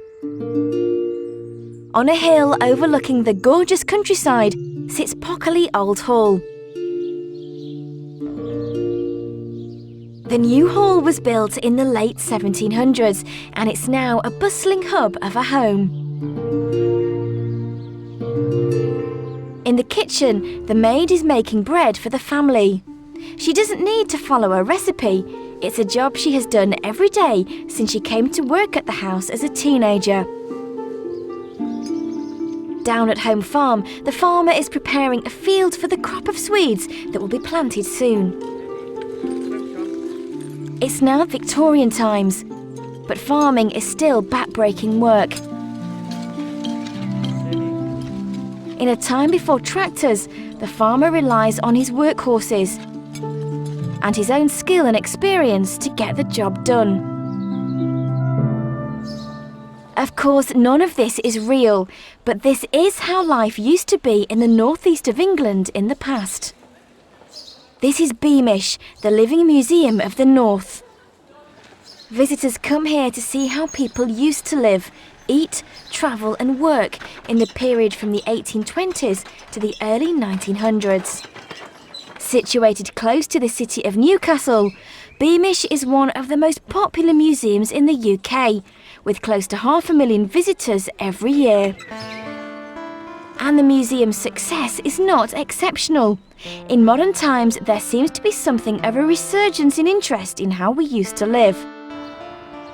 On a hill overlooking the gorgeous countryside sits Pockerley Old Hall. The new hall was built in the late 1700s and it's now a bustling hub of a home. In the kitchen, the maid is making bread for the family. She doesn't need to follow a recipe. It's a job she has done every day since she came to work at the house as a teenager. Down at home farm, the farmer is preparing a field for the crop of Swedes that will be planted soon. It's now Victorian times, but farming is still back-breaking work. In a time before tractors, the farmer relies on his workhorses and his own skill and experience to get the job done. Of course, none of this is real, but this is how life used to be in the northeast of England in the past. This is Beamish, the living museum of the north. Visitors come here to see how people used to live, eat, travel and work in the period from the 1820s to the early 1900s. Situated close to the city of Newcastle, Beamish is one of the most popular museums in the UK, with close to 500,000 visitors every year. And the museum's success is not exceptional. In modern times, there seems to be something of a resurgence in interest in how we used to live.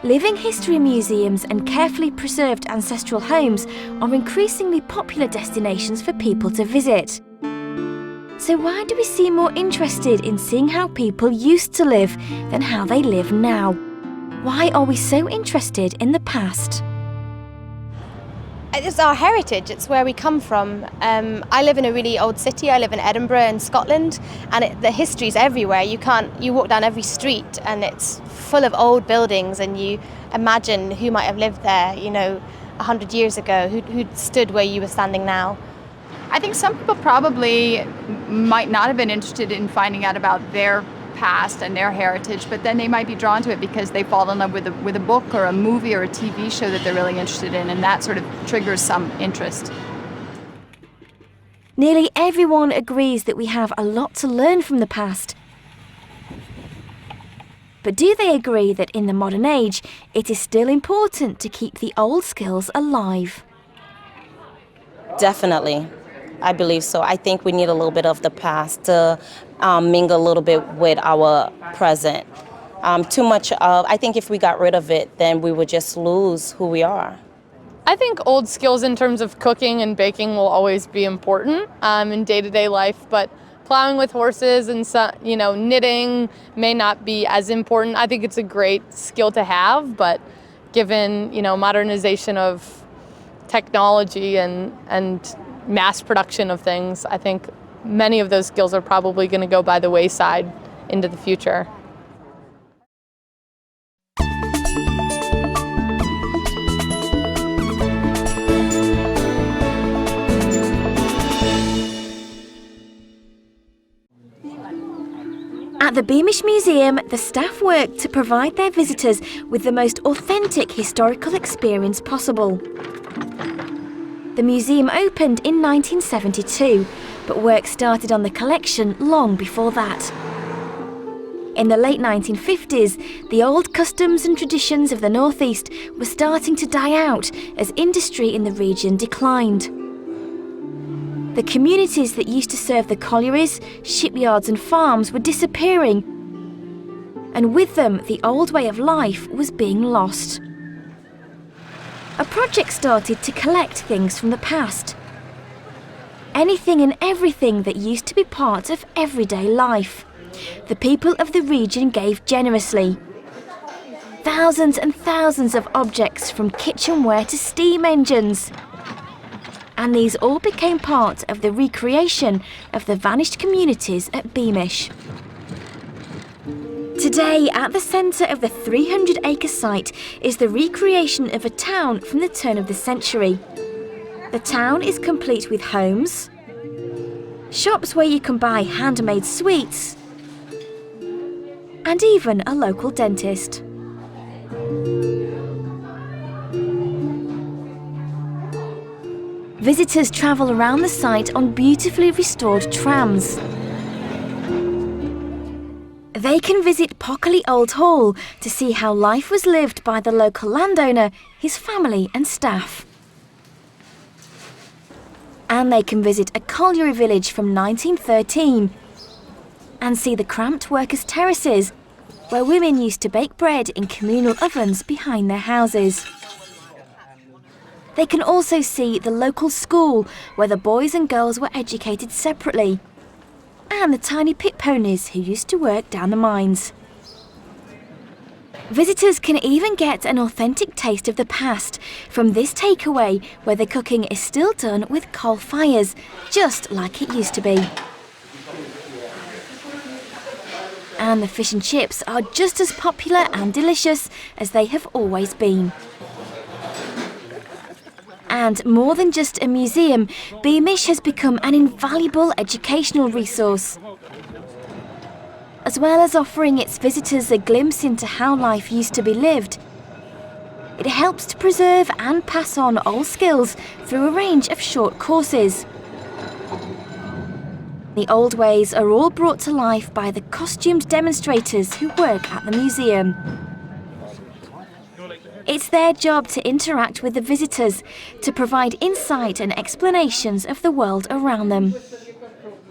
Living history museums and carefully preserved ancestral homes are increasingly popular destinations for people to visit. So why do we seem more interested in seeing how people used to live than how they live now? Why are we so interested in the past? It's our heritage, it's where we come from. I live in a really old city, I live in Edinburgh in Scotland, and the history's everywhere. You walk down every street and it's full of old buildings, and you imagine who might have lived there, 100 years ago, who stood where you were standing now. I think some people probably might not have been interested in finding out about their past and their heritage, but then they might be drawn to it because they fall in love with a book or a movie or a TV show that they're really interested in, and that sort of triggers some interest. Nearly everyone agrees that we have a lot to learn from the past. But do they agree that in the modern age, it is still important to keep the old skills alive? Definitely. I believe so. I think we need a little bit of the past to mingle a little bit with our present. Too much of, I think if we got rid of it, then we would just lose who we are. I think old skills in terms of cooking and baking will always be important in day-to-day life, but plowing with horses and knitting may not be as important. I think it's a great skill to have, but given modernization of technology and mass production of things, I think many of those skills are probably going to go by the wayside into the future. At the Beamish Museum, the staff work to provide their visitors with the most authentic historical experience possible. The museum opened in 1972, but work started on the collection long before that. In the late 1950s, the old customs and traditions of the Northeast were starting to die out as industry in the region declined. The communities that used to serve the collieries, shipyards and farms were disappearing, and with them the old way of life was being lost. A project started to collect things from the past. Anything and everything that used to be part of everyday life. The people of the region gave generously. Thousands and thousands of objects from kitchenware to steam engines. And these all became part of the recreation of the vanished communities at Beamish. Today, at the centre of the 300-acre site is the recreation of a town from the turn of the century. The town is complete with homes, shops where you can buy handmade sweets, and even a local dentist. Visitors travel around the site on beautifully restored trams. They can visit Pockley Old Hall to see how life was lived by the local landowner, his family and staff. And they can visit a colliery village from 1913 and see the cramped workers' terraces where women used to bake bread in communal ovens behind their houses. They can also see the local school where the boys and girls were educated separately, and the tiny pit ponies who used to work down the mines. Visitors can even get an authentic taste of the past from this takeaway where the cooking is still done with coal fires, just like it used to be. And the fish and chips are just as popular and delicious as they have always been. And more than just a museum, Beamish has become an invaluable educational resource. As well as offering its visitors a glimpse into how life used to be lived, it helps to preserve and pass on old skills through a range of short courses. The old ways are all brought to life by the costumed demonstrators who work at the museum. It's their job to interact with the visitors, to provide insight and explanations of the world around them.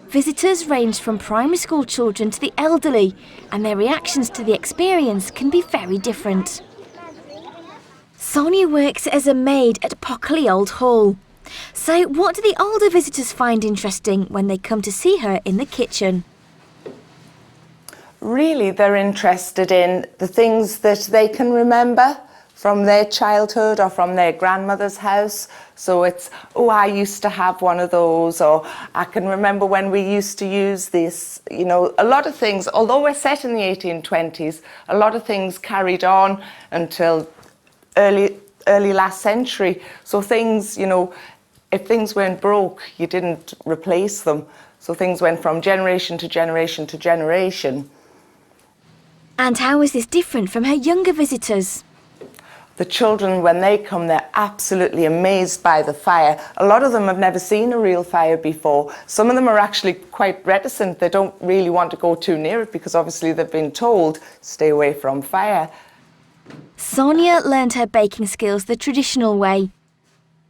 Visitors range from primary school children to the elderly, and their reactions to the experience can be very different. Sonia works as a maid at Pockley Old Hall. So what do the older visitors find interesting when they come to see her in the kitchen? Really, they're interested in the things that they can remember from their childhood or from their grandmother's house. So it's, oh, I used to have one of those, or I can remember when we used to use this. You know, a lot of things, although we're set in the 1820s, a lot of things carried on until early last century. So things, you know, if things weren't broke, you didn't replace them. So things went from generation to generation to generation. And how is this different from her younger visitors? The children, when they come, they're absolutely amazed by the fire. A lot of them have never seen a real fire before. Some of them are actually quite reticent. They don't really want to go too near it because obviously they've been told, stay away from fire. Sonia learned her baking skills the traditional way.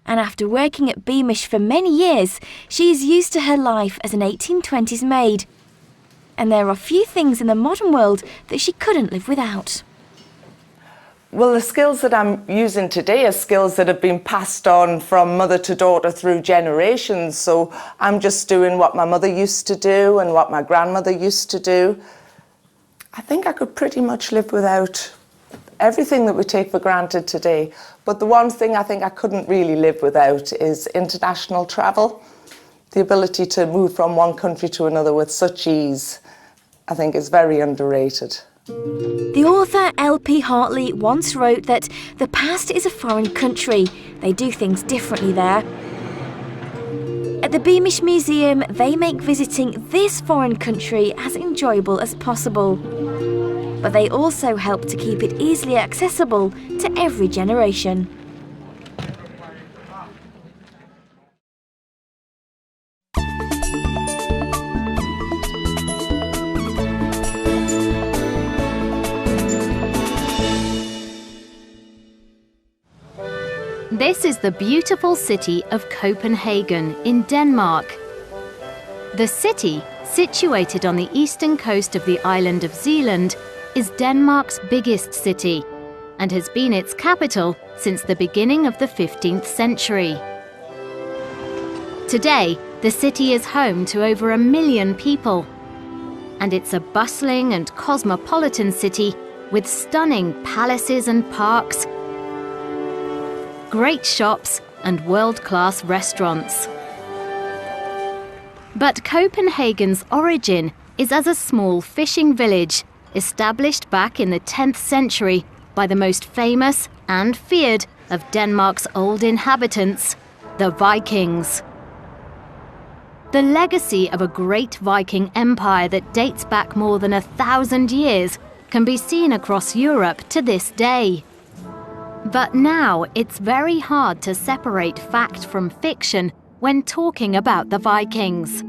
And after working at Beamish for many years, she is used to her life as an 1820s maid. And there are few things in the modern world that she couldn't live without. Well, the skills that I'm using today are skills that have been passed on from mother to daughter through generations. So I'm just doing what my mother used to do and what my grandmother used to do. I think I could pretty much live without everything that we take for granted today. But the one thing I think I couldn't really live without is international travel. The ability to move from one country to another with such ease, I think, is very underrated. The author L.P. Hartley once wrote that the past is a foreign country. They do things differently there. At the Beamish Museum, they make visiting this foreign country as enjoyable as possible. But they also help to keep it easily accessible to every generation. This is the beautiful city of Copenhagen in Denmark. The city, situated on the eastern coast of the island of Zealand, is Denmark's biggest city and has been its capital since the beginning of the 15th century. Today, the city is home to over 1 million people, and it's a bustling and cosmopolitan city with stunning palaces and parks, great shops and world-class restaurants. But Copenhagen's origin is as a small fishing village established back in the 10th century by the most famous and feared of Denmark's old inhabitants, the Vikings. The legacy of a great Viking empire that dates back more than 1,000 years can be seen across Europe to this day. But now it's very hard to separate fact from fiction when talking about the Vikings.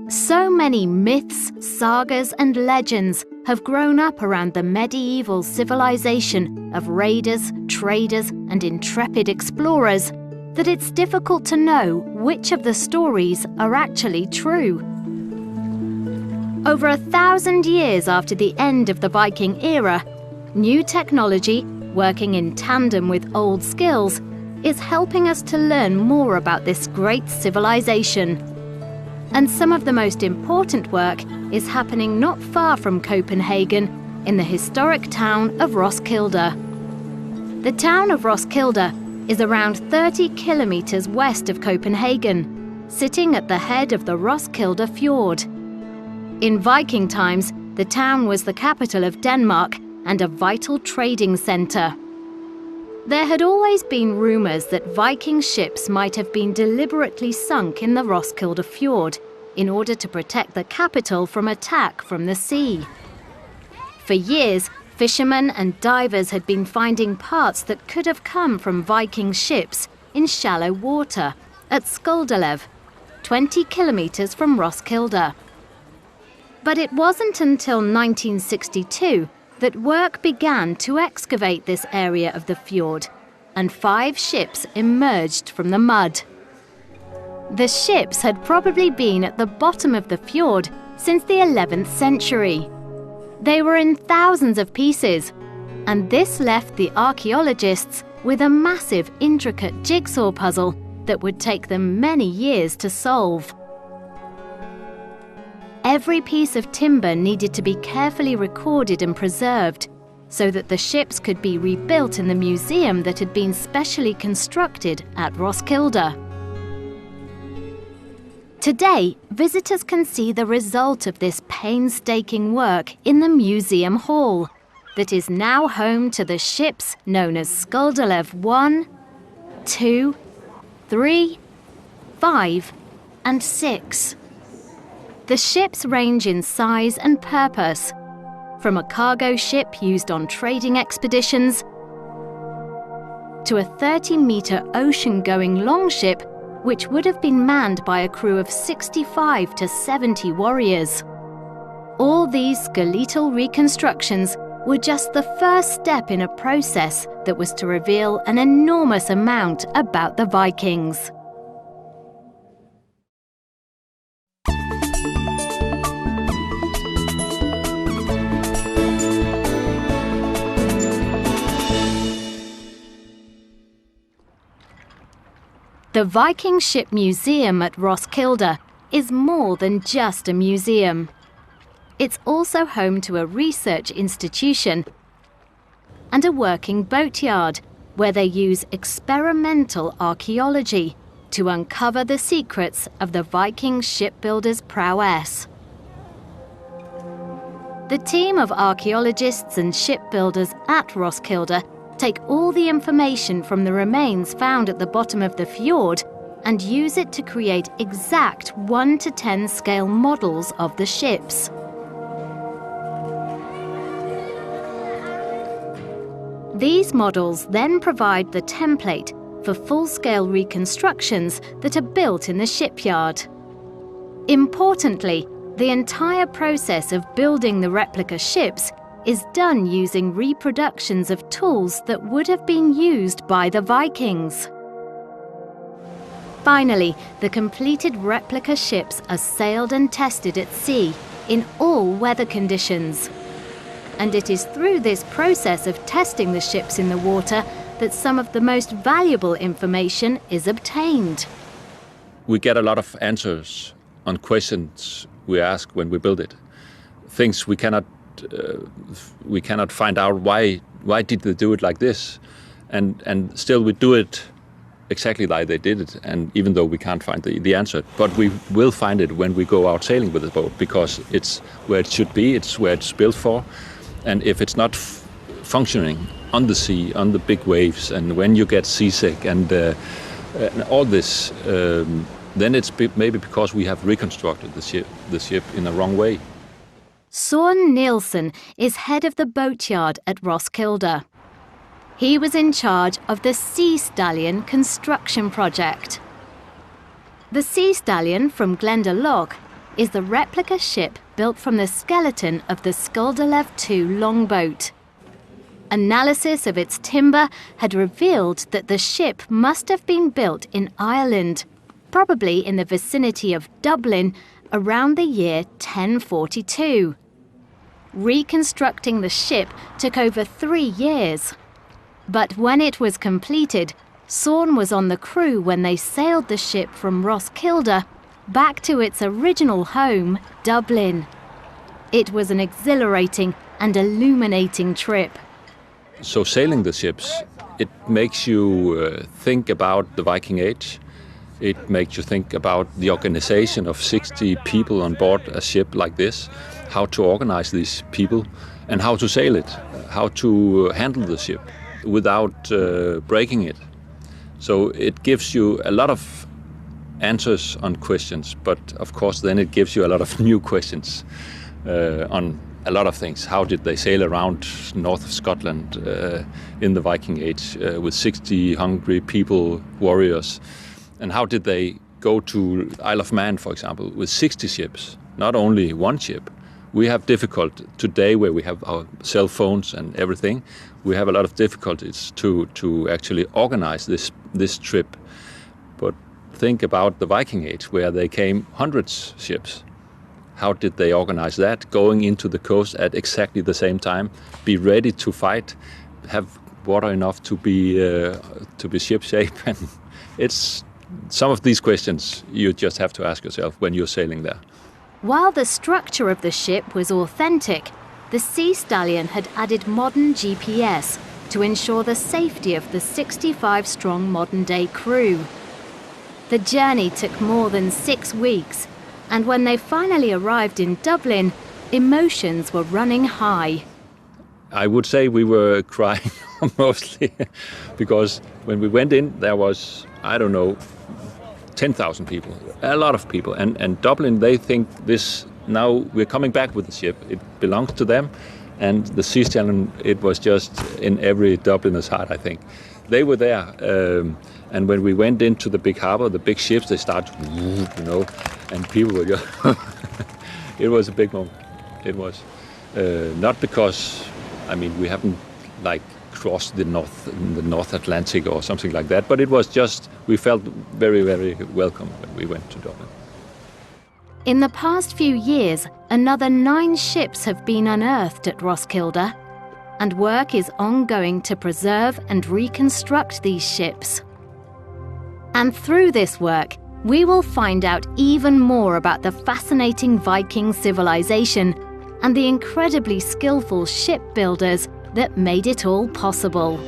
So many myths, sagas and legends have grown up around the medieval civilization of raiders, traders and intrepid explorers that it's difficult to know which of the stories are actually true. Over 1,000 years after the end of the Viking era, new technology, working in tandem with old skills, is helping us to learn more about this great civilization. And some of the most important work is happening not far from Copenhagen in the historic town of Roskilde. The town of Roskilde is around 30 kilometers west of Copenhagen, sitting at the head of the Roskilde Fjord. In Viking times, the town was the capital of Denmark and a vital trading centre. There had always been rumours that Viking ships might have been deliberately sunk in the Roskilde Fjord in order to protect the capital from attack from the sea. For years, fishermen and divers had been finding parts that could have come from Viking ships in shallow water at Skuldelev, 20 kilometres from Roskilde. But it wasn't until 1962 that work began to excavate this area of the fjord, and 5 ships emerged from the mud. The ships had probably been at the bottom of the fjord since the 11th century. They were in thousands of pieces, and this left the archaeologists with a massive, intricate jigsaw puzzle that would take them many years to solve. Every piece of timber needed to be carefully recorded and preserved so that the ships could be rebuilt in the museum that had been specially constructed at Roskilde. Today, visitors can see the result of this painstaking work in the museum hall that is now home to the ships known as Skulderlev 1, 2, 3, 5 and 6. The ships range in size and purpose, from a cargo ship used on trading expeditions to a 30-metre ocean-going longship which would have been manned by a crew of 65 to 70 warriors. All these skeletal reconstructions were just the first step in a process that was to reveal an enormous amount about the Vikings. The Viking Ship Museum at Roskilde is more than just a museum. It's also home to a research institution and a working boatyard where they use experimental archaeology to uncover the secrets of the Viking shipbuilders' prowess. The team of archaeologists and shipbuilders at Roskilde take all the information from the remains found at the bottom of the fjord and use it to create exact 1 to 10 scale models of the ships. These models then provide the template for full-scale reconstructions that are built in the shipyard. Importantly, the entire process of building the replica ships is done using reproductions of tools that would have been used by the Vikings. Finally, the completed replica ships are sailed and tested at sea in all weather conditions. And it is through this process of testing the ships in the water that some of the most valuable information is obtained. We get a lot of answers on questions we ask when we build it. Things we cannot find out why did they do it like this, and still we do it exactly like they did it, and even though we can't find the answer, but we will find it when we go out sailing with the boat, because it's where it should be, it's where it's built for, and if it's not functioning on the sea, on the big waves, and when you get seasick and all this, then it's maybe because we have reconstructed the ship in the wrong way. Søren Nielsen is head of the boatyard at Roskilde. He was in charge of the Sea Stallion construction project. The Sea Stallion from Glendalough is the replica ship built from the skeleton of the Skulderlev II longboat. Analysis of its timber had revealed that the ship must have been built in Ireland, probably in the vicinity of Dublin, around the year 1042. Reconstructing the ship took over 3 years. But when it was completed, Søren was on the crew when they sailed the ship from Roskilde back to its original home, Dublin. It was an exhilarating and illuminating trip. So sailing the ships, it makes you think about the Viking Age. It makes you think about the organization of 60 people on board a ship like this, how to organize these people and how to sail it, how to handle the ship without breaking it. So it gives you a lot of answers on questions, but of course then it gives you a lot of new questions on a lot of things. How did they sail around north of Scotland in the Viking Age with 60 hungry people, warriors? And how did they go to Isle of Man, for example, with 60 ships, not only one ship. We have difficulty today where we have our cell phones and everything. We have a lot of difficulties to actually organize this trip. But think about the Viking Age, where they came hundreds of ships. How did they organize that? Going into the coast at exactly the same time, be ready to fight, have water enough to be ship shape, and it's some of these questions you just have to ask yourself when you're sailing there. While the structure of the ship was authentic, the Sea Stallion had added modern GPS to ensure the safety of the 65-strong modern-day crew. The journey took more than 6 weeks, and when they finally arrived in Dublin, emotions were running high. I would say we were crying mostly, because when we went in, there was, 10,000 people, a lot of people. And Dublin, they think this, now we're coming back with the ship. It belongs to them. And the Sea Stallion, it was just in every Dubliner's heart, I think. They were there. And when we went into the big harbor, the big ships, they started, and people were just, it was a big moment. It was. Not because, we haven't crossed the North Atlantic or something like that, but it was just, we felt very, very welcome when we went to Dublin. In the past few years, another 9 ships have been unearthed at Roskilde, and work is ongoing to preserve and reconstruct these ships. And through this work, we will find out even more about the fascinating Viking civilization and the incredibly skillful shipbuilders that made it all possible.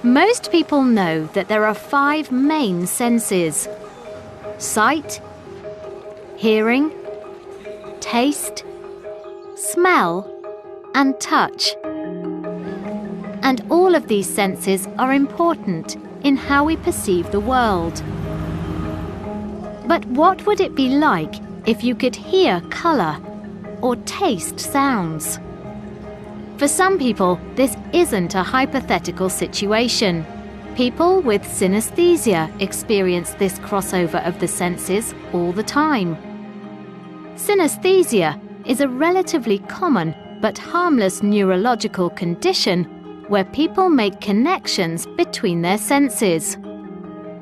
Most people know that there are 5 main senses: sight, hearing, taste, smell, and touch. And all of these senses are important in how we perceive the world. But what would it be like if you could hear colour or taste sounds? For some people, this isn't a hypothetical situation. People with synesthesia experience this crossover of the senses all the time. Synesthesia is a relatively common but harmless neurological condition where people make connections between their senses.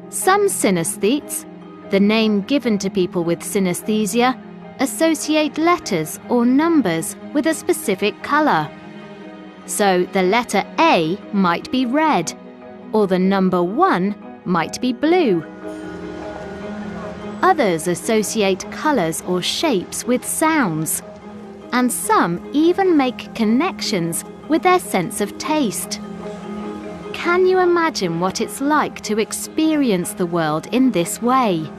Some synesthetes, the name given to people with synesthesia, associate letters or numbers with a specific colour. So the letter A might be red, or the number 1 might be blue. Others associate colours or shapes with sounds, and some even make connections with their sense of taste. Can you imagine what it's like to experience the world in this way?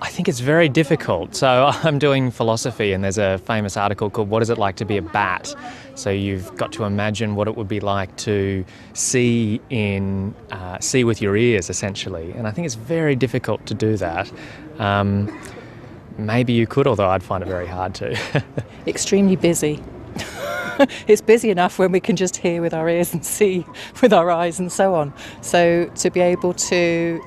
I think it's very difficult. So I'm doing philosophy, and there's a famous article called "What is it like to be a bat?" So you've got to imagine what it would be like to see with your ears, essentially. And I think it's very difficult to do that. Maybe you could, although I'd find it very hard to. Extremely busy. It's busy enough when we can just hear with our ears and see with our eyes and so on. So to be able to...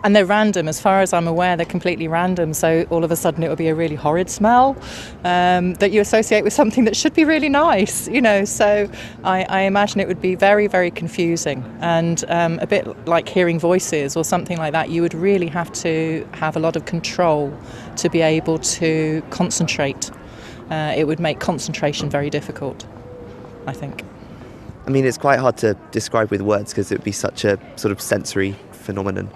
And they're random, as far as I'm aware, they're completely random. So all of a sudden it will be a really horrid smell that you associate with something that should be really nice, So I imagine it would be very, very confusing, and a bit like hearing voices or something like that. You would really have to have a lot of control to be able to concentrate. It would make concentration very difficult, I think. It's quite hard to describe with words because it would be such a sort of sensory phenomenon.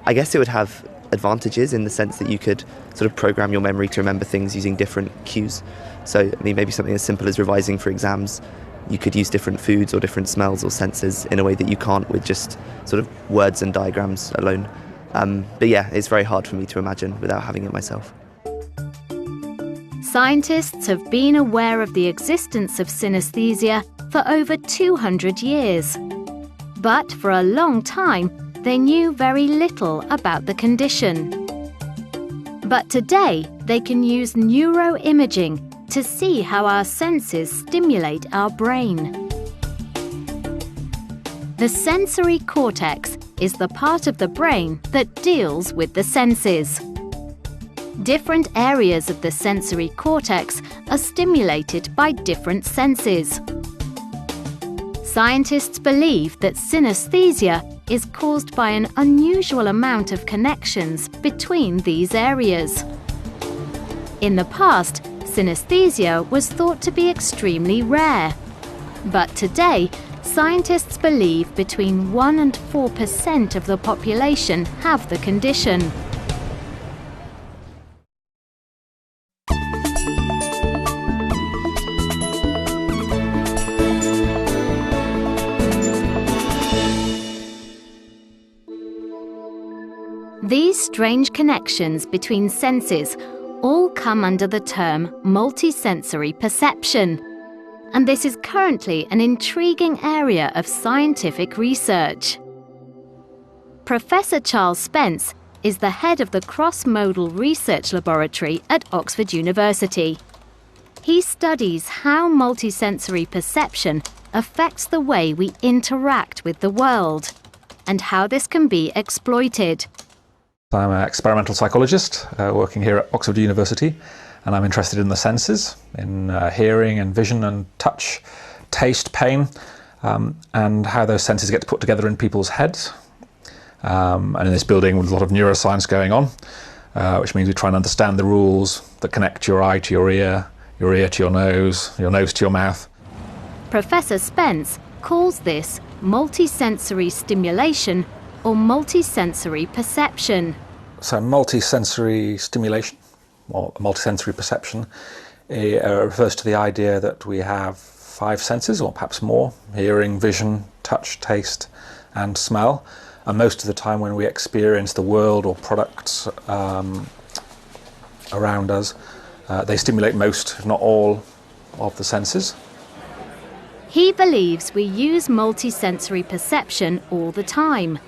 I guess it would have advantages in the sense that you could sort of program your memory to remember things using different cues. So, maybe something as simple as revising for exams, you could use different foods or different smells or senses in a way that you can't with just sort of words and diagrams alone. But yeah, it's very hard for me to imagine without having it myself. Scientists have been aware of the existence of synesthesia for over 200 years. But for a long time, they knew very little about the condition. But today, they can use neuroimaging to see how our senses stimulate our brain. The sensory cortex is the part of the brain that deals with the senses. Different areas of the sensory cortex are stimulated by different senses. Scientists believe that synesthesia is caused by an unusual amount of connections between these areas. In the past, synesthesia was thought to be extremely rare. But today, scientists believe between 1% and 4% of the population have the condition. These strange connections between senses all come under the term multisensory perception. And this is currently an intriguing area of scientific research. Professor Charles Spence is the head of the Cross-Modal Research Laboratory at Oxford University. He studies how multisensory perception affects the way we interact with the world and how this can be exploited. I'm an experimental psychologist working here at Oxford University, and I'm interested in the senses, in hearing and vision and touch, taste, pain, and how those senses get put together in people's heads. And in this building with a lot of neuroscience going on, which means we try and understand the rules that connect your eye to your ear to your nose to your mouth. Professor Spence calls this multisensory stimulation or multisensory perception. So multisensory stimulation or multisensory perception refers to the idea that we have 5 senses or perhaps more: hearing, vision, touch, taste and smell. And most of the time when we experience the world or products around us, they stimulate most, if not all, of the senses. He believes we use multisensory perception all the time.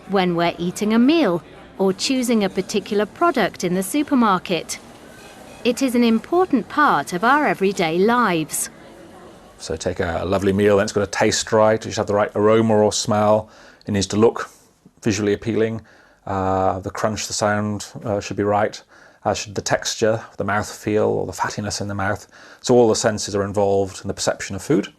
When we're eating a meal or choosing a particular product in the supermarket. It is an important part of our everyday lives. So take a lovely meal, and it's got to taste right, it should have the right aroma or smell, it needs to look visually appealing, the crunch, the sound should be right, as should the texture, the mouthfeel or the fattiness in the mouth. So all the senses are involved in the perception of food.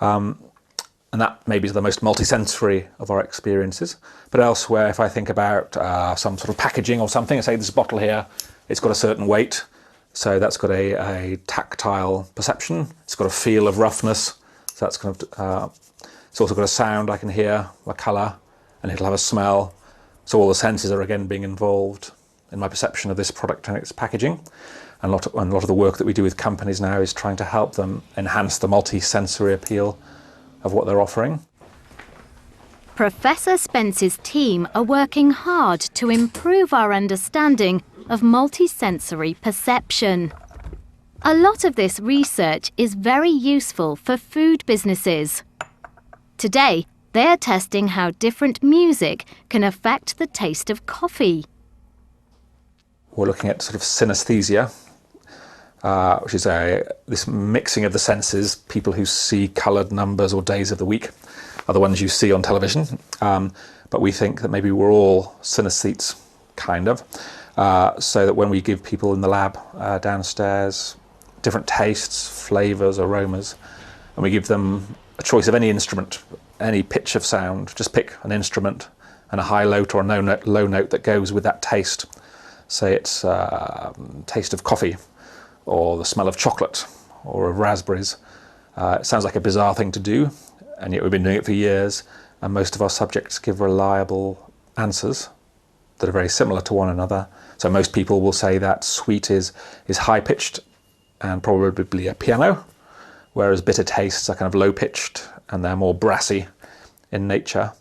And that maybe is the most multisensory of our experiences. But elsewhere, if I think about some sort of packaging or something, say this bottle here, it's got a certain weight, so that's got a tactile perception. It's got a feel of roughness, so that's kind of. It's also got a sound I can hear, a colour, and it'll have a smell. So all the senses are again being involved in my perception of this product and its packaging. And a lot of the work that we do with companies now is trying to help them enhance the multi-sensory appeal of what they're offering. Professor Spence's team are working hard to improve our understanding of multisensory perception. A lot of this research is very useful for food businesses. Today, they are testing how different music can affect the taste of coffee. We're looking at sort of synesthesia, which is this mixing of the senses. People who see coloured numbers or days of the week are the ones you see on television. But we think that maybe we're all synesthetes, kind of. So that when we give people in the lab downstairs different tastes, flavours, aromas, and we give them a choice of any instrument, any pitch of sound, just pick an instrument and a high note or a low note that goes with that taste. Say it's taste of coffee, or the smell of chocolate, or of raspberries. It sounds like a bizarre thing to do, and yet we've been doing it for years, and most of our subjects give reliable answers that are very similar to one another. So most people will say that sweet is high-pitched and probably a piano, whereas bitter tastes are kind of low-pitched and they're more brassy in nature.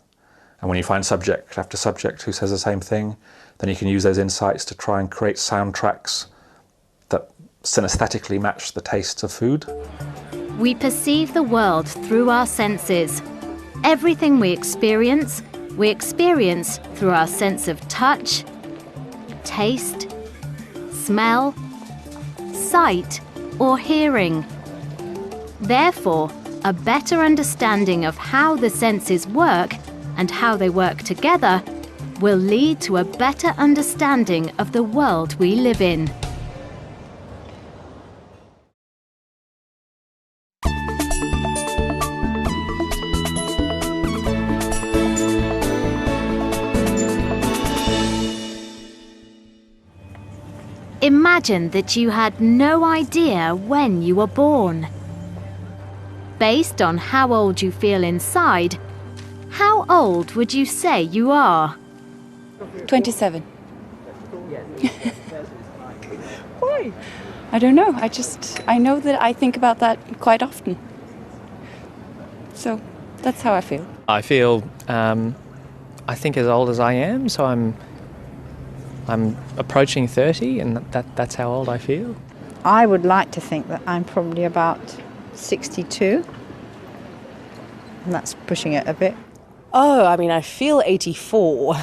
And when you find subject after subject who says the same thing, then you can use those insights to try and create soundtracks that synesthetically match the tastes of food. We perceive the world through our senses. Everything we experience, we experience through our sense of touch, taste, smell, sight, or hearing. Therefore, a better understanding of how the senses work and how they work together will lead to a better understanding of the world we live in. Imagine that you had no idea when you were born. Based on how old you feel inside, how old would you say you are? 27. Why? I don't know. I know that I think about that quite often. So that's how I feel. I feel, I think as old as I am, so I'm approaching 30, and that's how old I feel. I would like to think that I'm probably about 62. And that's pushing it a bit. Oh, I mean, I feel 84,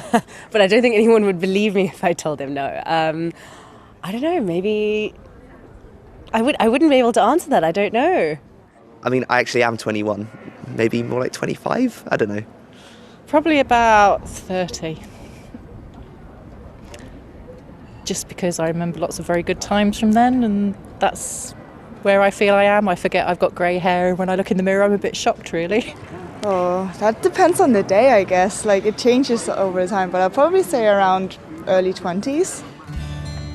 but I don't think anyone would believe me if I told them no. I don't know, maybe I wouldn't be able to answer that. I don't know. I mean, I actually am 21. Maybe more like 25? I don't know. Probably about 30. Just because I remember lots of very good times from then, and that's where I feel I am. I forget I've got grey hair, and when I look in the mirror I'm a bit shocked, really. Oh, that depends on the day, I guess. Like, it changes over time, but I'll probably say around early 20s.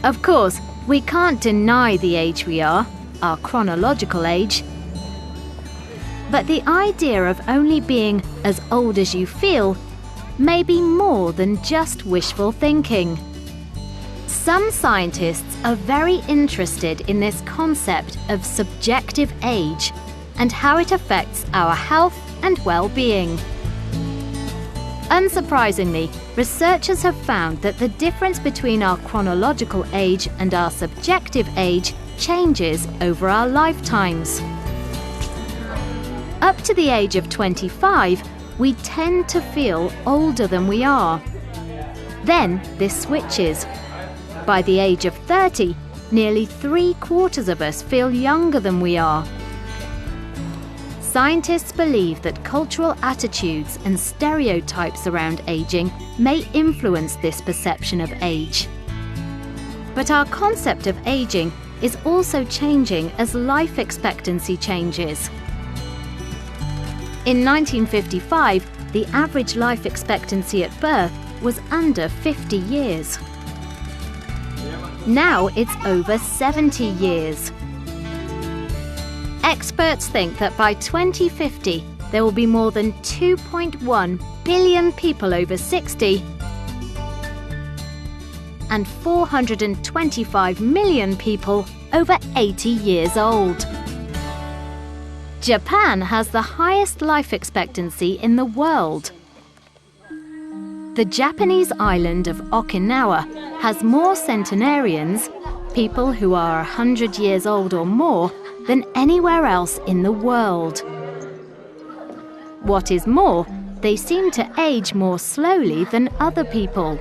Of course, we can't deny the age we are, our chronological age. But the idea of only being as old as you feel may be more than just wishful thinking. Some scientists are very interested in this concept of subjective age and how it affects our health and well-being. Unsurprisingly, researchers have found that the difference between our chronological age and our subjective age changes over our lifetimes. Up to the age of 25, we tend to feel older than we are. Then this switches. By the age of 30, nearly 3/4 of us feel younger than we are. Scientists believe that cultural attitudes and stereotypes around aging may influence this perception of age. But our concept of aging is also changing as life expectancy changes. In 1955, the average life expectancy at birth was under 50 years. Now it's over 70 years. Experts think that by 2050, there will be more than 2.1 billion people over 60 and 425 million people over 80 years old. Japan has the highest life expectancy in the world. The Japanese island of Okinawa has more centenarians, people who are 100 years old or more, than anywhere else in the world. What is more, they seem to age more slowly than other people.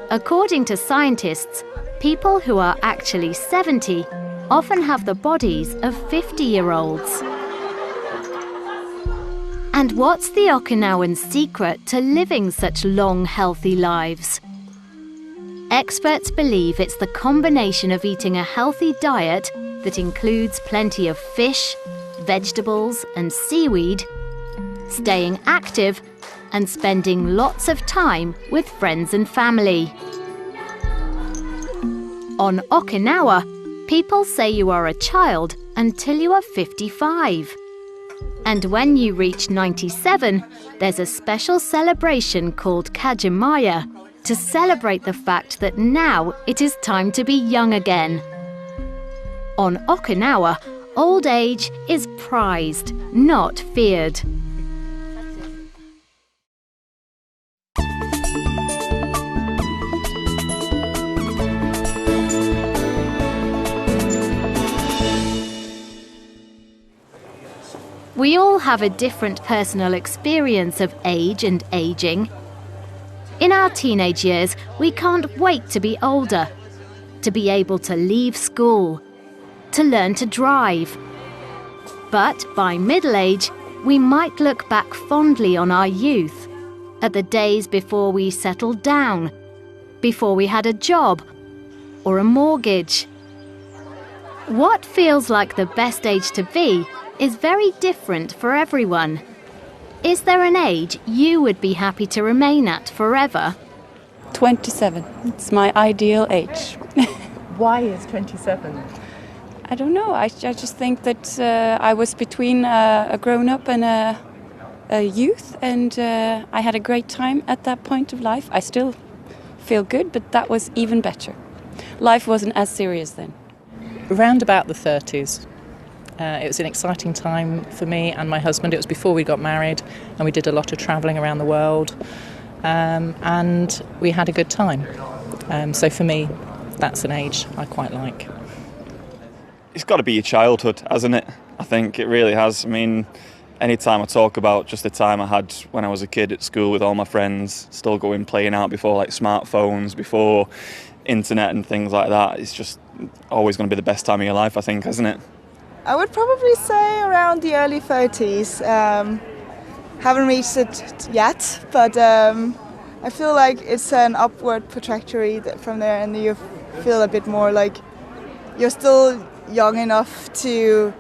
According to scientists, people who are actually 70 often have the bodies of 50-year-olds. And what's the Okinawan secret to living such long, healthy lives? Experts believe it's the combination of eating a healthy diet that includes plenty of fish, vegetables, and seaweed, staying active, and spending lots of time with friends and family. On Okinawa, people say you are a child until you are 55. And when you reach 97, there's a special celebration called Kajimaya to celebrate the fact that now it is time to be young again. On Okinawa, old age is prized, not feared. We all have a different personal experience of age and aging, In our teenage years, we can't wait to be older, to be able to leave school, to learn to drive. But by middle age, we might look back fondly on our youth, at the days before we settled down, before we had a job or a mortgage. What feels like the best age to be is very different for everyone. Is there an age you would be happy to remain at forever? 27. It's my ideal age. Why is 27? I don't know. I just think that I was between a grown-up and a youth, and I had a great time at that point of life. I still feel good, but that was even better. Life wasn't as serious then. Around about the 30s. It was an exciting time for me and my husband. It was before we got married, and we did a lot of travelling around the world, and we had a good time. So for me, that's an age I quite like. It's got to be your childhood, hasn't it? I think it really has. I mean, any time I talk about just the time I had when I was a kid at school with all my friends, still going playing out before like smartphones, before internet and things like that, it's just always going to be the best time of your life, I think, isn't it? I would probably say around the early 30s. Haven't reached it yet, but I feel like it's an upward trajectory from there, and you feel a bit more like you're still young enough to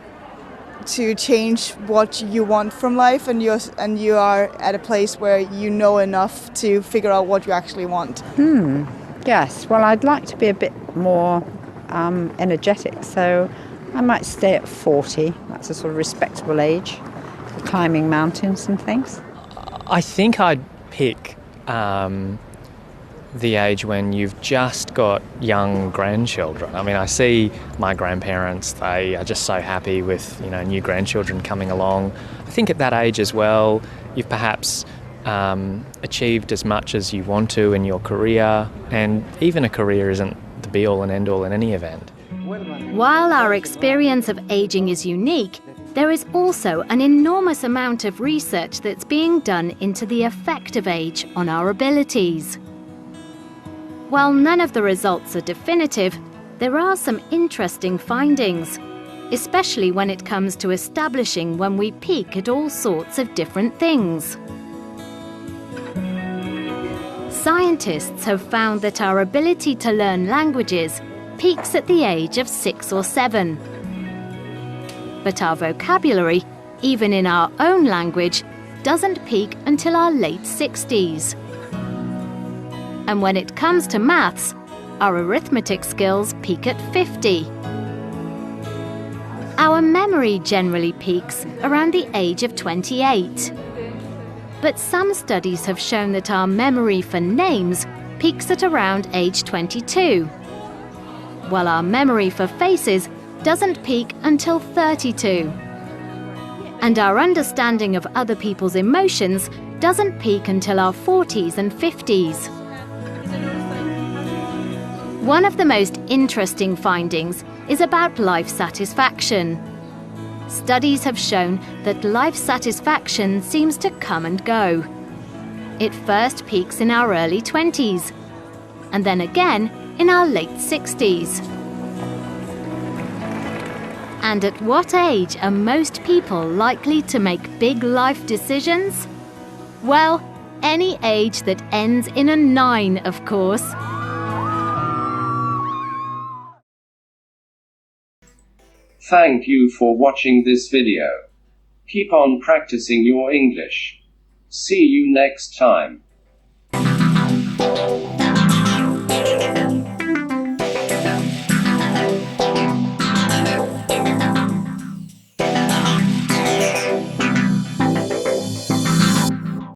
change what you want from life, and you are at a place where you know enough to figure out what you actually want. Yes, well, I'd like to be a bit more energetic, so I might stay at 40. That's a sort of respectable age for climbing mountains and things. I think I'd pick the age when you've just got young grandchildren. I mean, I see my grandparents, they are just so happy with, new grandchildren coming along. I think at that age as well, you've perhaps achieved as much as you want to in your career, and even a career isn't the be-all and end-all in any event. While our experience of aging is unique, there is also an enormous amount of research that's being done into the effect of age on our abilities. While none of the results are definitive, there are some interesting findings, especially when it comes to establishing when we peak at all sorts of different things. Scientists have found that our ability to learn languages peaks at the age of 6 or 7. But our vocabulary, even in our own language, doesn't peak until our late 60s. And when it comes to maths, our arithmetic skills peak at 50. Our memory generally peaks around the age of 28. But some studies have shown that our memory for names peaks at around age 22, while our memory for faces doesn't peak until 32. And our understanding of other people's emotions doesn't peak until our 40s and 50s. One of the most interesting findings is about life satisfaction. Studies have shown that life satisfaction seems to come and go. It first peaks in our early 20s, and then again in our late 60s. And at what age are most people likely to make big life decisions? Well, any age that ends in a 9, of course. Thank you for watching this video. Keep on practicing your English. See you next time.